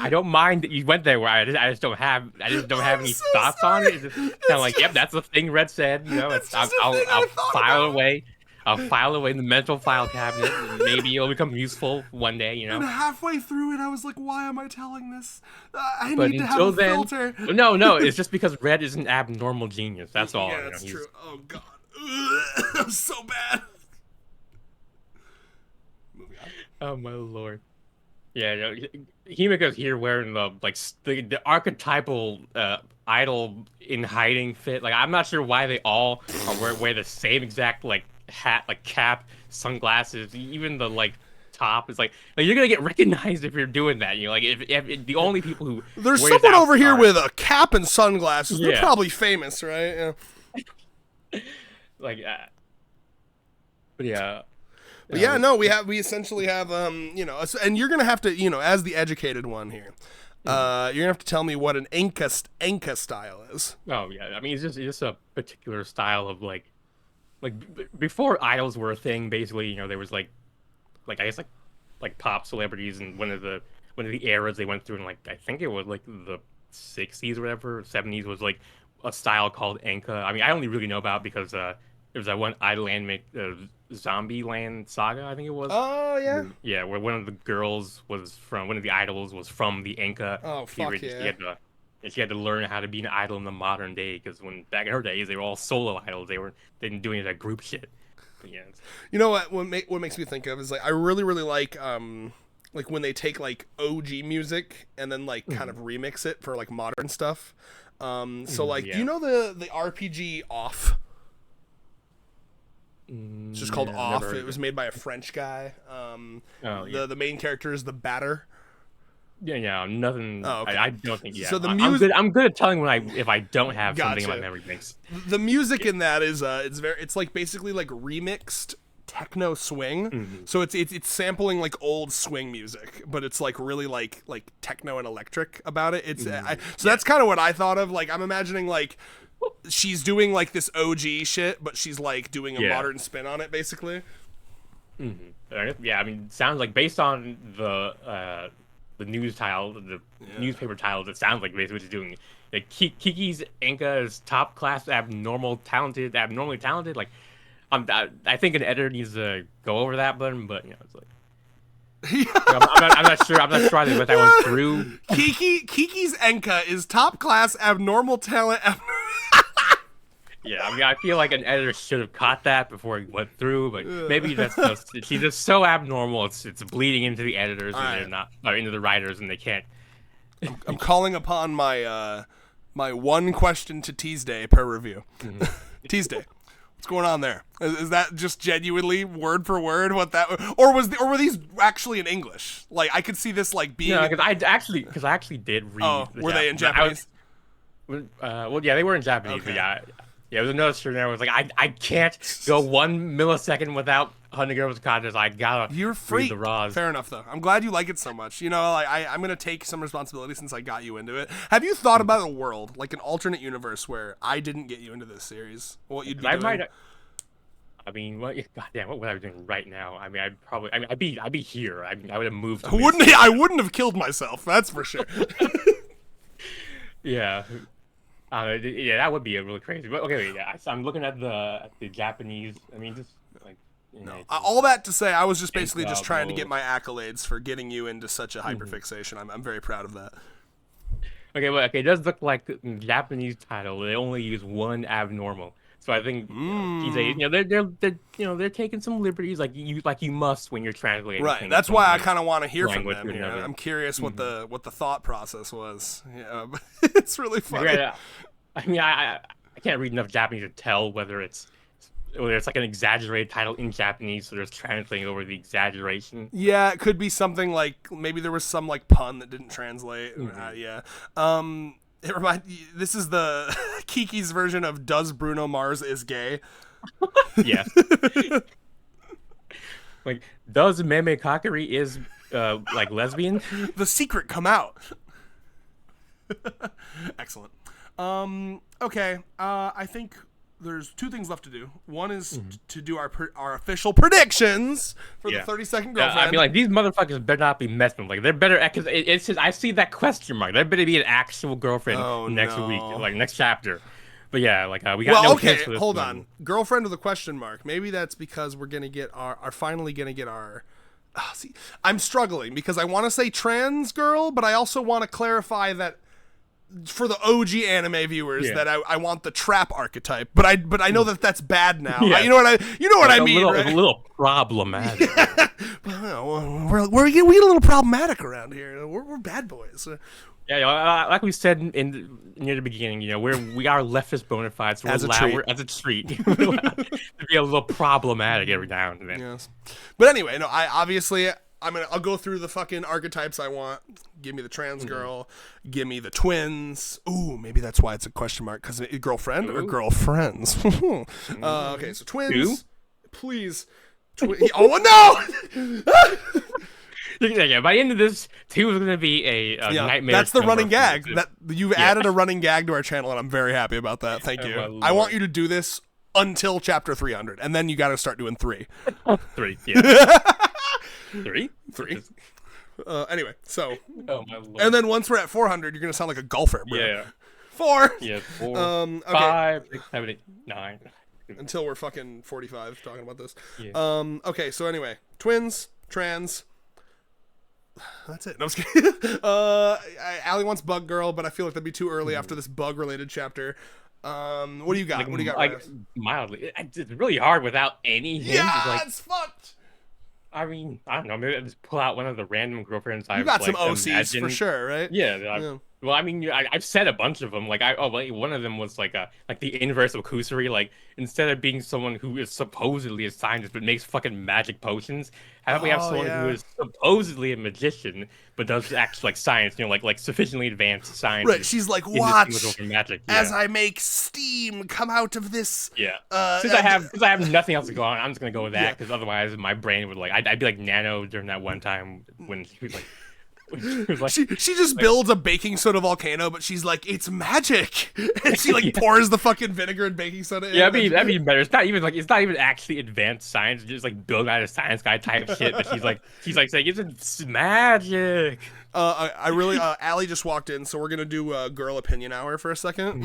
don't mind that you went there. Where I just don't have any thoughts on it. It's just kind of like, yep, that's the thing Red said. I'll file away. I'll file away in the mental file cabinet. And maybe it'll become useful one day. And halfway through it, I was like, why am I telling this? I need to have a filter. No, it's just because Red is an abnormal genius. That's all. Yeah, that's true. Oh god, that was so bad. Oh my lord. Yeah, Himiko's here wearing the archetypal idol in hiding fit. Like, I'm not sure why they all wear the same exact like hat, like cap, sunglasses, even the like top. It's like you're gonna get recognized if you're doing that. Like, if the only people who there's someone over here with a cap and sunglasses. They're probably famous, right? Yeah. Like, but yeah. But yeah, no, we essentially have and you're gonna have to, as the educated one here, you're gonna have to tell me what an Enka style is. Oh yeah, I mean, it's just a particular style of like before idols were a thing. Basically, there was like I guess like pop celebrities, and one of the eras they went through, and like I think it was like the 60s or whatever, 70s was like a style called Enka. I mean, I only really know about it because there was that one idol anime, Zombie Land Saga, I think it was. Oh yeah. Yeah, where one of the idols was from the Enka. Oh fuck period. Yeah. She had to learn how to be an idol in the modern day, because back in her days they were all solo idols. They didn't do any of that group shit. But yeah. You know what? What makes me think of is like I really like when they take like OG music and then like kind of remix it for like modern stuff. So like, do you know the RPG Off? It's just called Off. It was made by a French guy. The main character is the Batter. Yeah, nothing. Oh, okay. I don't think. Yeah, so the music. I'm good at telling if I don't have something in my memory banks. The music in that is it's like basically like remixed techno swing. So it's sampling like old swing music, but it's like really like techno and electric about it. That's kind of what I thought of. Like, I'm imagining like she's doing like this OG shit, but she's like doing a modern spin on it, basically. Yeah, I mean, sounds like, based on the news title, the newspaper titles, it sounds like basically what she's doing. Like, Kiki's Enka is top class, abnormally talented. Like, I think an editor needs to go over that button, but it's like. I'm not sure. I'm not sure they let that one through. Kiki's Enka is top class, abnormal talent. Yeah, I mean, I feel like an editor should have caught that before he went through, but maybe that's just she's just so abnormal. It's bleeding into the editors and they're not, or into the writers, and they can't. I'm calling upon my my one question to Tuesday per review. Tuesday, what's going on there? Is that just genuinely word for word what that, or were these actually in English? Like I could see this like being. No, because I actually did read. Oh, were they in Japanese? Well, yeah, they were in Japanese, Okay. but yeah, it was a notice there. Was like, I can't go 1 millisecond without hunting girls with condoms. I gotta You're free. read the raws. Fair enough, though. I'm glad you like it so much. You know, like, I'm gonna take some responsibility since I got you into it. Have you thought about a world, like an alternate universe, where I didn't get you into this series? What you'd be doing? I mean, goddamn, what would I be doing right now? I mean, I'd be here. I mean, I would have moved. I wouldn't have killed myself. That's for sure. Yeah. Yeah, that would be a really crazy. But okay, yeah, I'm looking at the Japanese. I mean, just like all that to say, I was just basically just trying to get my accolades for getting you into such a hyperfixation. I'm very proud of that. Okay, well, okay, it does look like the Japanese title. They only use one abnormal, so I think they're taking some liberties, like you must when you're translating. Right. That's why I kind of want to hear from them here. Another. I'm curious what the thought process was. Yeah, it's really funny. Yeah, I mean, I can't read enough Japanese to tell whether it's like an exaggerated title in Japanese, so they're just translating over the exaggeration. Yeah, it could be something like maybe there was some like pun that didn't translate. Yeah. This is the Kiki's version of "Does Bruno Mars is gay?" Yeah. Like, does Meme Kakari is like lesbian? The secret come out. Excellent. Okay. I think there's two things left to do. One is to do our official predictions for the 30-second girlfriend. I mean, like, these motherfuckers better not be messing. Like, they're better, because it's just, I see that question mark. There better be an actual girlfriend next week, like next chapter. But yeah, like we got no chance for this hold one. on. Girlfriend with a question mark. Maybe that's because we're gonna get finally gonna get our. See, I'm struggling because I want to say trans girl, but I also want to clarify that for the OG anime viewers that I want the trap archetype, but I know that that's bad now. Yeah. You know what I mean? It's a little problematic. we get a little problematic around here. We're bad boys. Yeah, like we said near the beginning, we are leftist bona fides, so as a treat to be a little problematic every now and then. Yes, but anyway, no, I'll go through the fucking archetypes I want. Give me the trans girl. Give me the twins. Ooh, maybe that's why it's a question mark, because girlfriend or girlfriends. Okay, so twins. Please. Oh, no! Yeah, by the end of this, 2 is going to be a nightmare. That's the running gag. That you've added a running gag to our channel, and I'm very happy about that. Thank you. I want you to do this until chapter 300, and then you got to start doing 3. 3, yeah. 3? Anyway, so. Oh, my Lord. And then once we're at 400, you're going to sound like a golfer, bro. Yeah. 4. Yeah, 4. Okay. 5, 6, 7, 8, 9. Until we're fucking 45 talking about this. Yeah. Okay, so anyway, twins, trans. That's it. No, I'm just kidding. Allie wants Bug Girl, but I feel like that'd be too early after this bug-related chapter. What do you got? Like, what do you got? Like, mildly. It's really hard without any hints. Yeah, like, it's fucked. I mean, I don't know. Maybe I'll just pull out one of the random girlfriends I've got some like, OCs imagined. for sure, right? Yeah. Well, I mean, I've said a bunch of them. Like, one of them was like the inverse of Kusari. Like, instead of being someone who is supposedly a scientist but makes fucking magic potions, how about we have someone who is supposedly a magician but does actually like science? Like sufficiently advanced science. Right. She's like, watch magic. as I make steam come out of this. Yeah. Since I have nothing else to go on, I'm just gonna go with that because otherwise my brain would like I'd be like Nano during that one time when she was like. She just builds a baking soda volcano, but she's like, it's magic, and she like pours the fucking vinegar and baking soda in. Yeah, that'd be better. It's not even actually advanced science. It's just like Bill Nye the Science Guy type shit. But she's like saying it's magic. Allie just walked in, so we're gonna do a girl opinion hour for a second.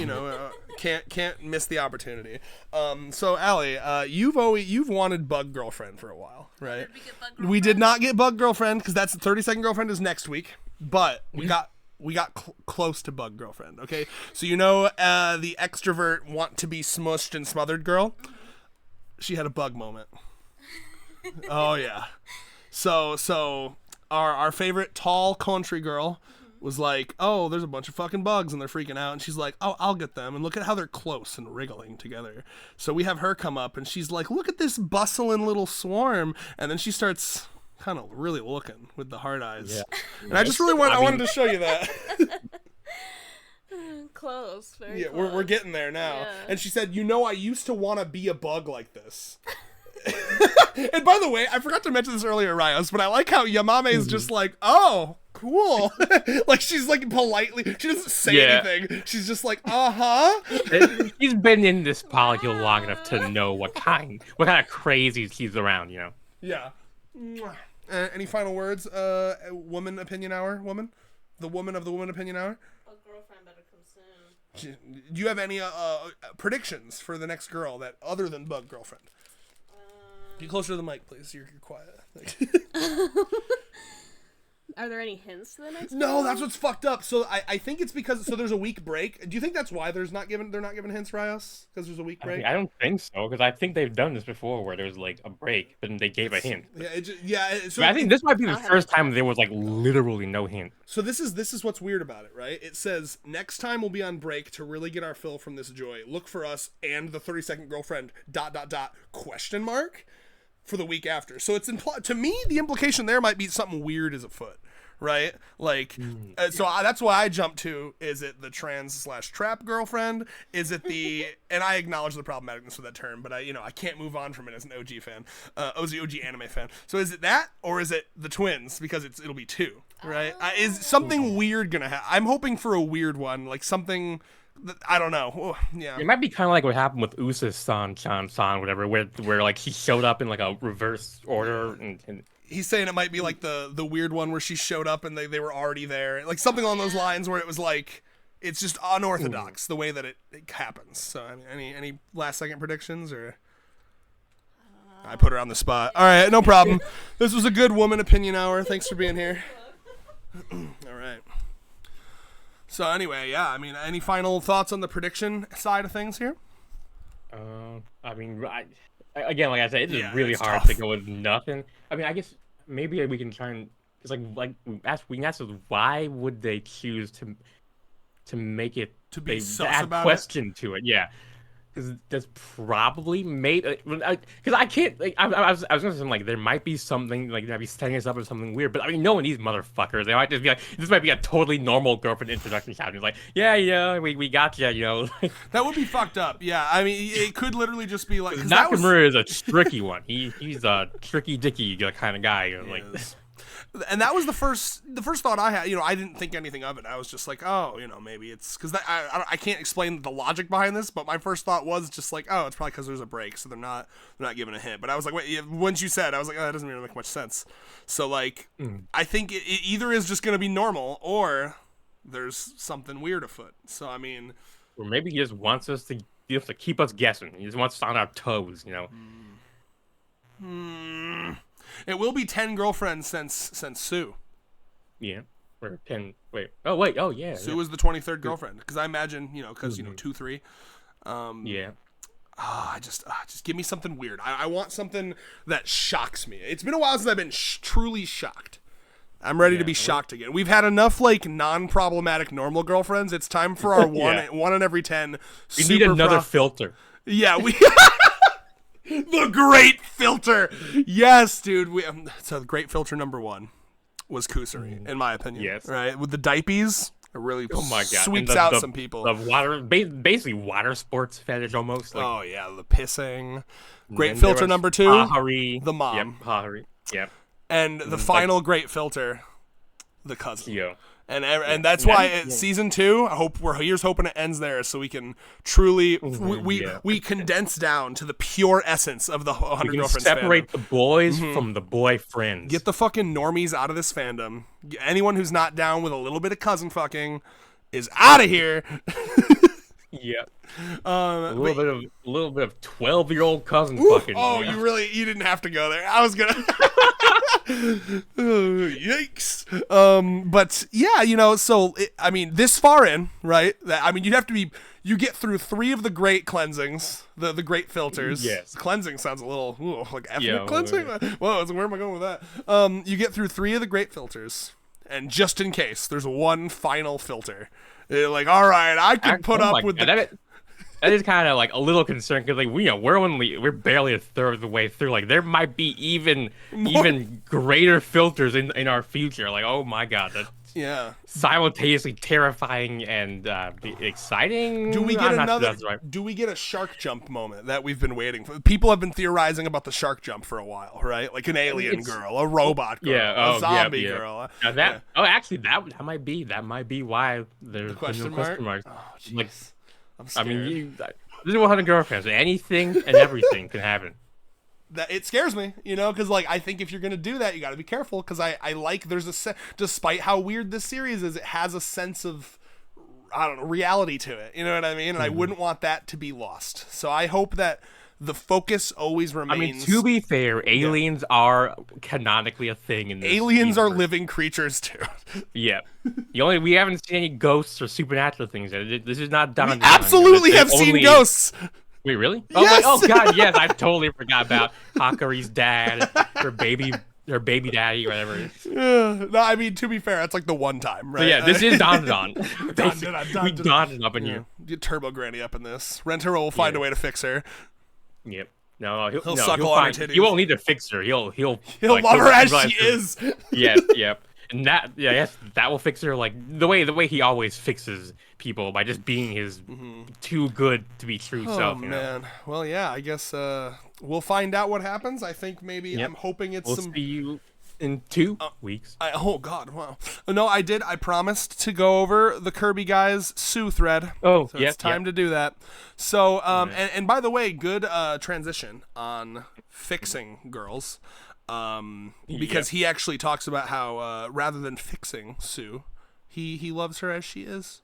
Can't miss the opportunity. So Allie, you've wanted Bug Girlfriend for a while, right? Did we get Bug Girlfriend? We did not get Bug Girlfriend because that's the 30-second girlfriend is next week, but we got we got close to bug girlfriend. Okay, so the extrovert want to be smushed and smothered girl. She had a bug moment. Oh yeah. So our favorite tall country girl was like, oh, there's a bunch of fucking bugs and they're freaking out, and she's like, oh, I'll get them, and look at how they're close and wriggling together. So we have her come up and she's like, look at this bustling little swarm, and then she starts kind of really looking with the hard eyes. Yeah. And I just really wanted to show you that. Close, very yeah, close. We're getting there now. Yeah. And she said, I used to want to be a bug like this. And by the way, I forgot to mention this earlier, Rios, but I like how Yamame is just like, oh, cool. Like, she's like politely, she doesn't say anything. She's just like, He's been in this polycule long enough to know what kind of crazies he's around, Yeah. Any final words? Woman opinion hour, woman? The woman of the woman opinion hour? A girlfriend better come soon. Do you have any predictions for the next girl that other than bug girlfriend? Get closer to the mic, please. You're quiet. Are there any hints to the next? No, that's what's fucked up. So I think it's because there's a week break. Do you think that's why they're not giving hints, Rios? Because there's a week break? I don't think so, because I think they've done this before where there's like a break, but then they gave a hint. So I think this might be the first time there was like literally no hint. So this is what's weird about it, right? It says next time we'll be on break to really get our fill from this joy. Look for us and the 30-second girlfriend ... question mark for the week after. So it's to me the implication there might be something weird is afoot. Right? Like, that's why I jumped to, is it the trans/trap girlfriend? Is it and I acknowledge the problematicness of that term, but I can't move on from it as an OG fan, OG anime fan. So is it that, or is it the twins? Because it'll be two, right? Is something weird gonna happen? I'm hoping for a weird one, like something, I don't know. Oh, yeah. It might be kind of like what happened with Usa-san, Chan-san, whatever, where like he showed up in like a reverse order and he's saying it might be like the weird one where she showed up and they were already there. Like something along those lines where it was like, it's just unorthodox the way that it happens. So, I mean, any last second predictions or? I put her on the spot. All right, no problem. This was a good woman opinion hour. Thanks for being here. All right. So anyway, yeah, I mean, any final thoughts on the prediction side of things here? I mean, again, like I said, it's really hard tough to go with nothing. I mean, I guess maybe we can try and it's like we can ask why would they choose to make it to be to add question to it? Yeah, because that's probably made because I can't like I was gonna say like there might be something like they'd be setting us up with something weird, but I mean knowing these motherfuckers, they might just be like this might be a totally normal girlfriend introduction shot. It's like we got you, that would be fucked up. Yeah, I mean it could literally just be like Nakamura is a tricky one. He's a tricky dicky kind of guy. Like. And that was the first thought I had. I didn't think anything of it. I was just like, oh, maybe it's because I can't explain the logic behind this. But my first thought was just like, oh, it's probably because there's a break, so they're not giving a hint. But I was like, wait, once you said, I was like, oh, that doesn't really make much sense. So like, I think it either is just gonna be normal or there's something weird afoot. So I mean, or maybe he just wants us to keep us guessing. He just wants us on our toes, It will be 10 girlfriends since Sue. Yeah. Or 10. Wait. Oh, wait. Oh, yeah. Sue was the 23rd girlfriend. Because I imagine, because, 2, 3. Yeah. Just give me something weird. I want something that shocks me. It's been a while since I've been truly shocked. I'm ready to be shocked again. We've had enough, like, non-problematic normal girlfriends. It's time for our one in every 10. We need another filter. Yeah, we... The great filter. Yes, dude. So the great filter number 1 was Kusari, in my opinion. Yes. Right? With the diapies, it really sweeps out some people. The water, basically water sports fetish almost. Like, oh, yeah. The pissing. Great filter number 2. Hahari. The mom. Yep, Hahari. Yep. And the final great filter, the cousin. Yo. And that's why season 2, here's hoping it ends there so we can truly we condense down to the pure essence of the 100 Girlfriends separate fandom. The boys from the boyfriends. Get the fucking normies out of this fandom. Anyone who's not down with a little bit of cousin fucking is out of here. Yeah. A But, little bit of 12-year-old cousin oof, fucking. oh, you know? you didn't have to go there. I was gonna. Yikes. But yeah, so I mean, this far in, right? I mean, you get through 3 of the great cleansings, the great filters. Yes. Cleansing sounds a little like ethnic Yeah, cleansing. Whoa, where am I going with that? You get through 3 of the great filters, and just in case, there's one final filter. You're like, all right, I can put up with that is kind of like a little concerned because like we're barely a third of the way through. Like there might be even greater filters in our future. Like, oh my god, that's simultaneously terrifying and exciting. Do we get Do we get a shark jump moment that we've been waiting for? People have been theorizing about the shark jump for a while, right? Like an alien girl, a robot girl, a zombie girl. Actually, that might be why there's the question mark. Oh, jeez. Like, I'm scared. I mean, this is 100 Girlfriends. Anything and everything can happen. That it scares me, because like I think if you're gonna do that, you got to be careful. Because I like despite how weird this series is, it has a sense of reality to it. You know what I mean? And I wouldn't want that to be lost. So I hope that the focus always remains. I mean, to be fair, aliens are canonically a thing in this aliens universe. Are living creatures too. Yeah. We haven't seen any ghosts or supernatural things. This is not done. We absolutely have seen ghosts. Wait, really? Yes! Oh god, yes! I totally forgot about Hakari's dad, her baby daddy, or whatever. No, I mean, to be fair, it's like the one time, right? So yeah, this is Don. We Don up in here. Get Turbo Granny up in this. Rentaro will find a way to fix her. Yep. No, he'll suckle on her titties. He won't need to fix her. He'll love her as she is. Yes, yep. And that will fix her like the way he always fixes people by just being his too good to be true self. Oh man. Well, yeah. I guess we'll find out what happens. I think maybe I'm hoping it's we'll see you in 2 weeks. Oh god, wow. No, I did. I promised to go over the Kirby guys Sue thread. Oh, so it's time to do that. So, and by the way, good transition on fixing girls. Because he actually talks about how rather than fixing Sue, he loves her as she is.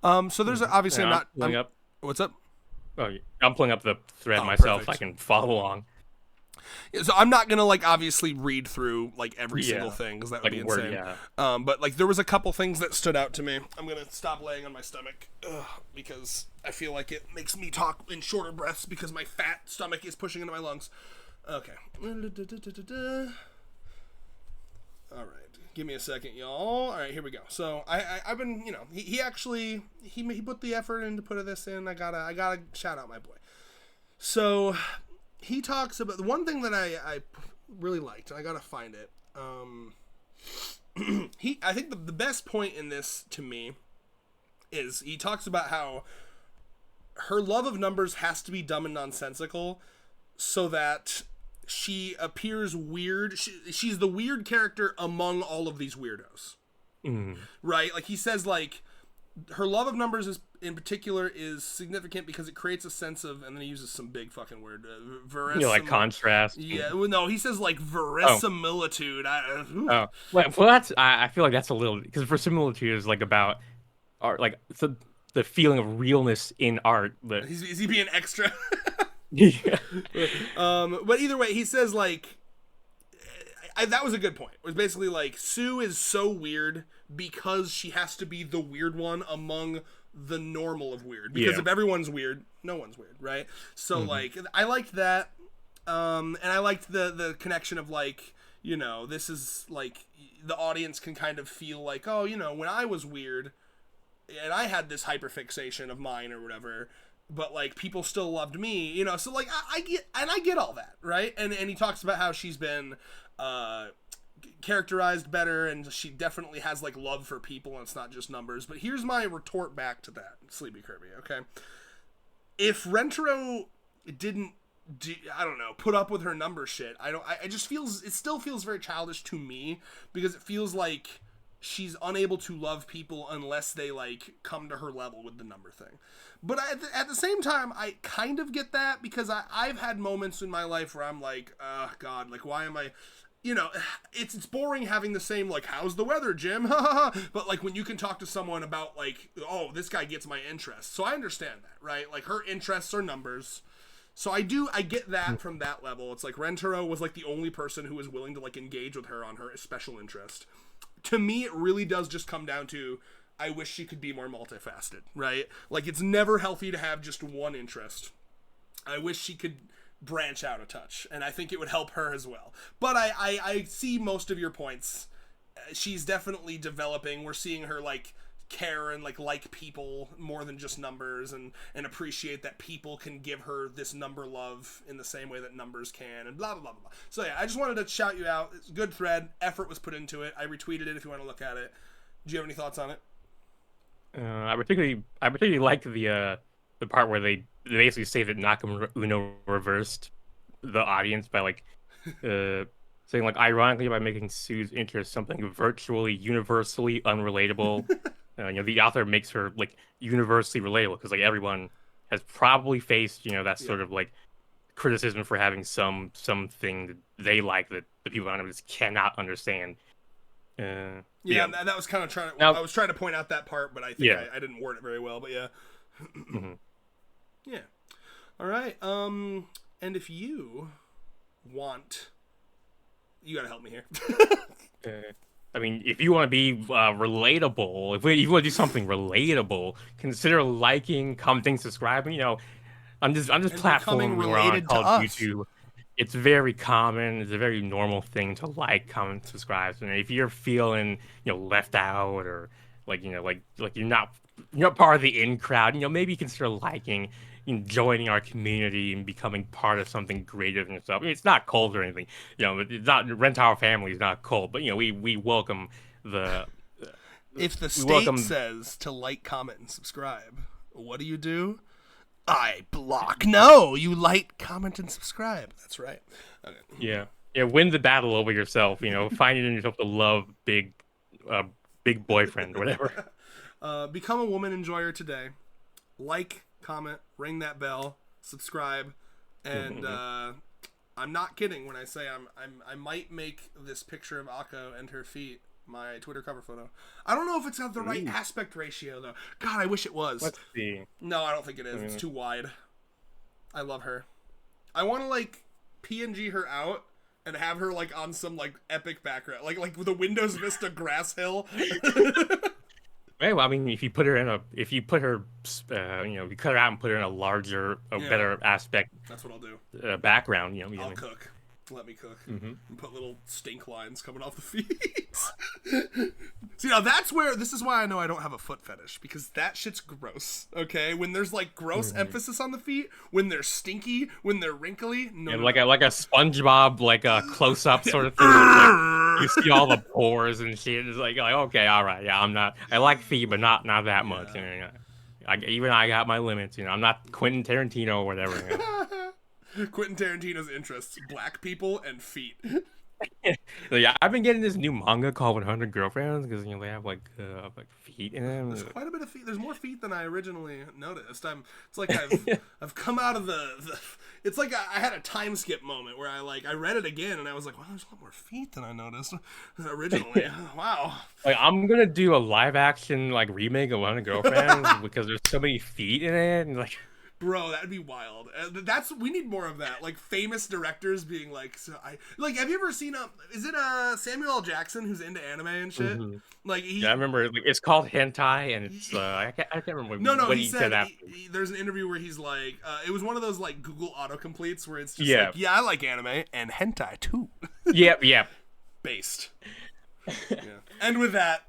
So there's obviously what's up? Oh, I'm pulling up the thread myself so I can follow along. Yeah, so I'm not gonna obviously read through every single thing because that would be insane. But there was a couple things that stood out to me. I'm gonna stop laying on my stomach because I feel like it makes me talk in shorter breaths because my fat stomach is pushing into my lungs. Okay. All right. Give me a second, y'all. All right, here we go. So I've been, he actually put the effort in to put this in. I gotta shout out my boy. So he talks about the one thing that I really liked, and I gotta find it. I think the best point in this to me is he talks about how her love of numbers has to be dumb and nonsensical so that she appears weird. She's the weird character among all of these weirdos. Right? Like he says, her love of numbers in particular is significant because it creates a sense of, and then he uses some big fucking word, like contrast. Yeah, well, no, he says verisimilitude. Well, that's I feel like that's a little because verisimilitude is about art, the feeling of realness in art. But is he being extra? Yeah. But either way, he says that was a good point. It was basically Sue is so weird because she has to be the weird one among the normal of weird. Because if everyone's weird, no one's weird, right? So I liked that, and I liked the connection of this is the audience can kind of feel when I was weird, and I had this hyperfixation of mine or whatever. But people still loved me, so I get all that, right? And he talks about how she's been characterized better, and she definitely has love for people, and it's not just numbers. But here's my retort back to that, Sleepy Kirby. Okay, if Rentaro didn't put up with her number shit, it still feels very childish to me because it feels like she's unable to love people unless they come to her level with the number thing. But at the same time, I kind of get that because I've had moments in my life where I'm God, why am I... you know, it's boring having the same, like, how's the weather, Jim? But, like, when you can talk to someone about, like, oh, this guy gets my interest. So I understand that, right? Like, her interests are numbers. So I get that from that level. It's like Rentaro was, like, the only person who was willing to, like, engage with her on her special interest. To me, it really does just come down to, I wish she could be more multifaceted, right? Like, it's never healthy to have just one interest. I wish she could branch out a touch, and I think it would help her as well. But I see most of your points. She's definitely developing. We're seeing her, like, care and, like people more than just numbers, and appreciate that people can give her this number love in the same way that numbers can, and blah, blah, blah, blah. So, yeah, I just wanted to shout you out. It's a good thread. Effort was put into it. I retweeted it if you want to look at it. Do you have any thoughts on it? I particularly like the part where they basically say that Nakamura reversed the audience by like saying, like, ironically, by making Sue's interest something virtually universally unrelatable. You know, the author makes her like universally relatable because, like, everyone has probably faced, you know, that sort of like criticism for having something that they like that the people around them just cannot understand. Yeah, that was kind of I was trying to point out that part, but I think I didn't word it very well. But yeah. Yeah. All right. And if you want, you gotta help me here. I mean, if you want to be relatable, if you want to do something relatable, consider liking, commenting, subscribing. You know, on this platform we're on called YouTube. It's very common. It's a very normal thing to like, comment, subscribe. And if you're feeling, you know, left out, or like, you know, like you're not part of the in crowd, you know, maybe consider liking, you know, joining our community and becoming part of something greater than yourself. I mean, it's not cult or anything. You know, it's not Rent Our Family is not cult, but you know, we welcome the. If the state says to like, comment, and subscribe, what do? I block. No, you like, comment, and subscribe. That's right. Okay. Yeah. Win the battle over yourself. You know, finding in yourself to love big boyfriend or whatever. Become a woman enjoyer today. Like, comment, ring that bell, subscribe, and I'm not kidding when I say I might make this picture of Akho and her feet my Twitter cover photo. I don't know if it's got the right aspect ratio, though. God, I wish it was. Let's see. No, I don't think it is. It's too wide. I love her. I want to, like, PNG her out and have her, like, on some, like, epic background. Like with a Windows Vista grass hill. Well, I mean, if you put her, you know, if you cut her out and put her in a larger, better aspect. That's what I'll do. Background, you know. I'll cook. Let me cook. And put little stink lines coming off the feet. See, now this is why I know I don't have a foot fetish, because that shit's gross. Okay, when there's like gross emphasis on the feet, when they're stinky, when they're wrinkly, like a SpongeBob, like a close up sort of thing. Like, you see all the pores and shit. It's like okay, all right, yeah, I like feet, but not that much. You know, I got my limits. You know, I'm not Quentin Tarantino or whatever. You know? Quentin Tarantino's interests: black people and feet. Yeah, I've been getting this new manga called 100 Girlfriends because, you know, they have like feet in them. There's quite a bit of feet. There's more feet than I originally noticed. It's like I've come out of the it's like I had a time skip moment where I read it again and I was like, wow, there's a lot more feet than I noticed originally. Wow. Like, I'm gonna do a live action like remake of 100 Girlfriends because there's so many feet in it, and like. Bro, that'd be wild. We need more of that. Like, famous directors being like, have you ever seen is it Samuel L. Jackson who's into anime and shit? Like, I remember, like, it's called hentai, and it's I can't remember. No, he said that. There's an interview where he's like, it was one of those like Google autocompletes where it's just like, yeah, I like anime and hentai too. Yep. Based. Yeah. And with that,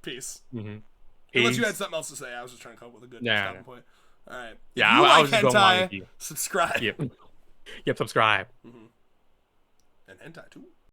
peace. Unless you had something else to say, I was just trying to come up with a good stopping point. All right. Yeah, if you I like was just hentai, going with you. subscribe. Yep, subscribe. And hentai too.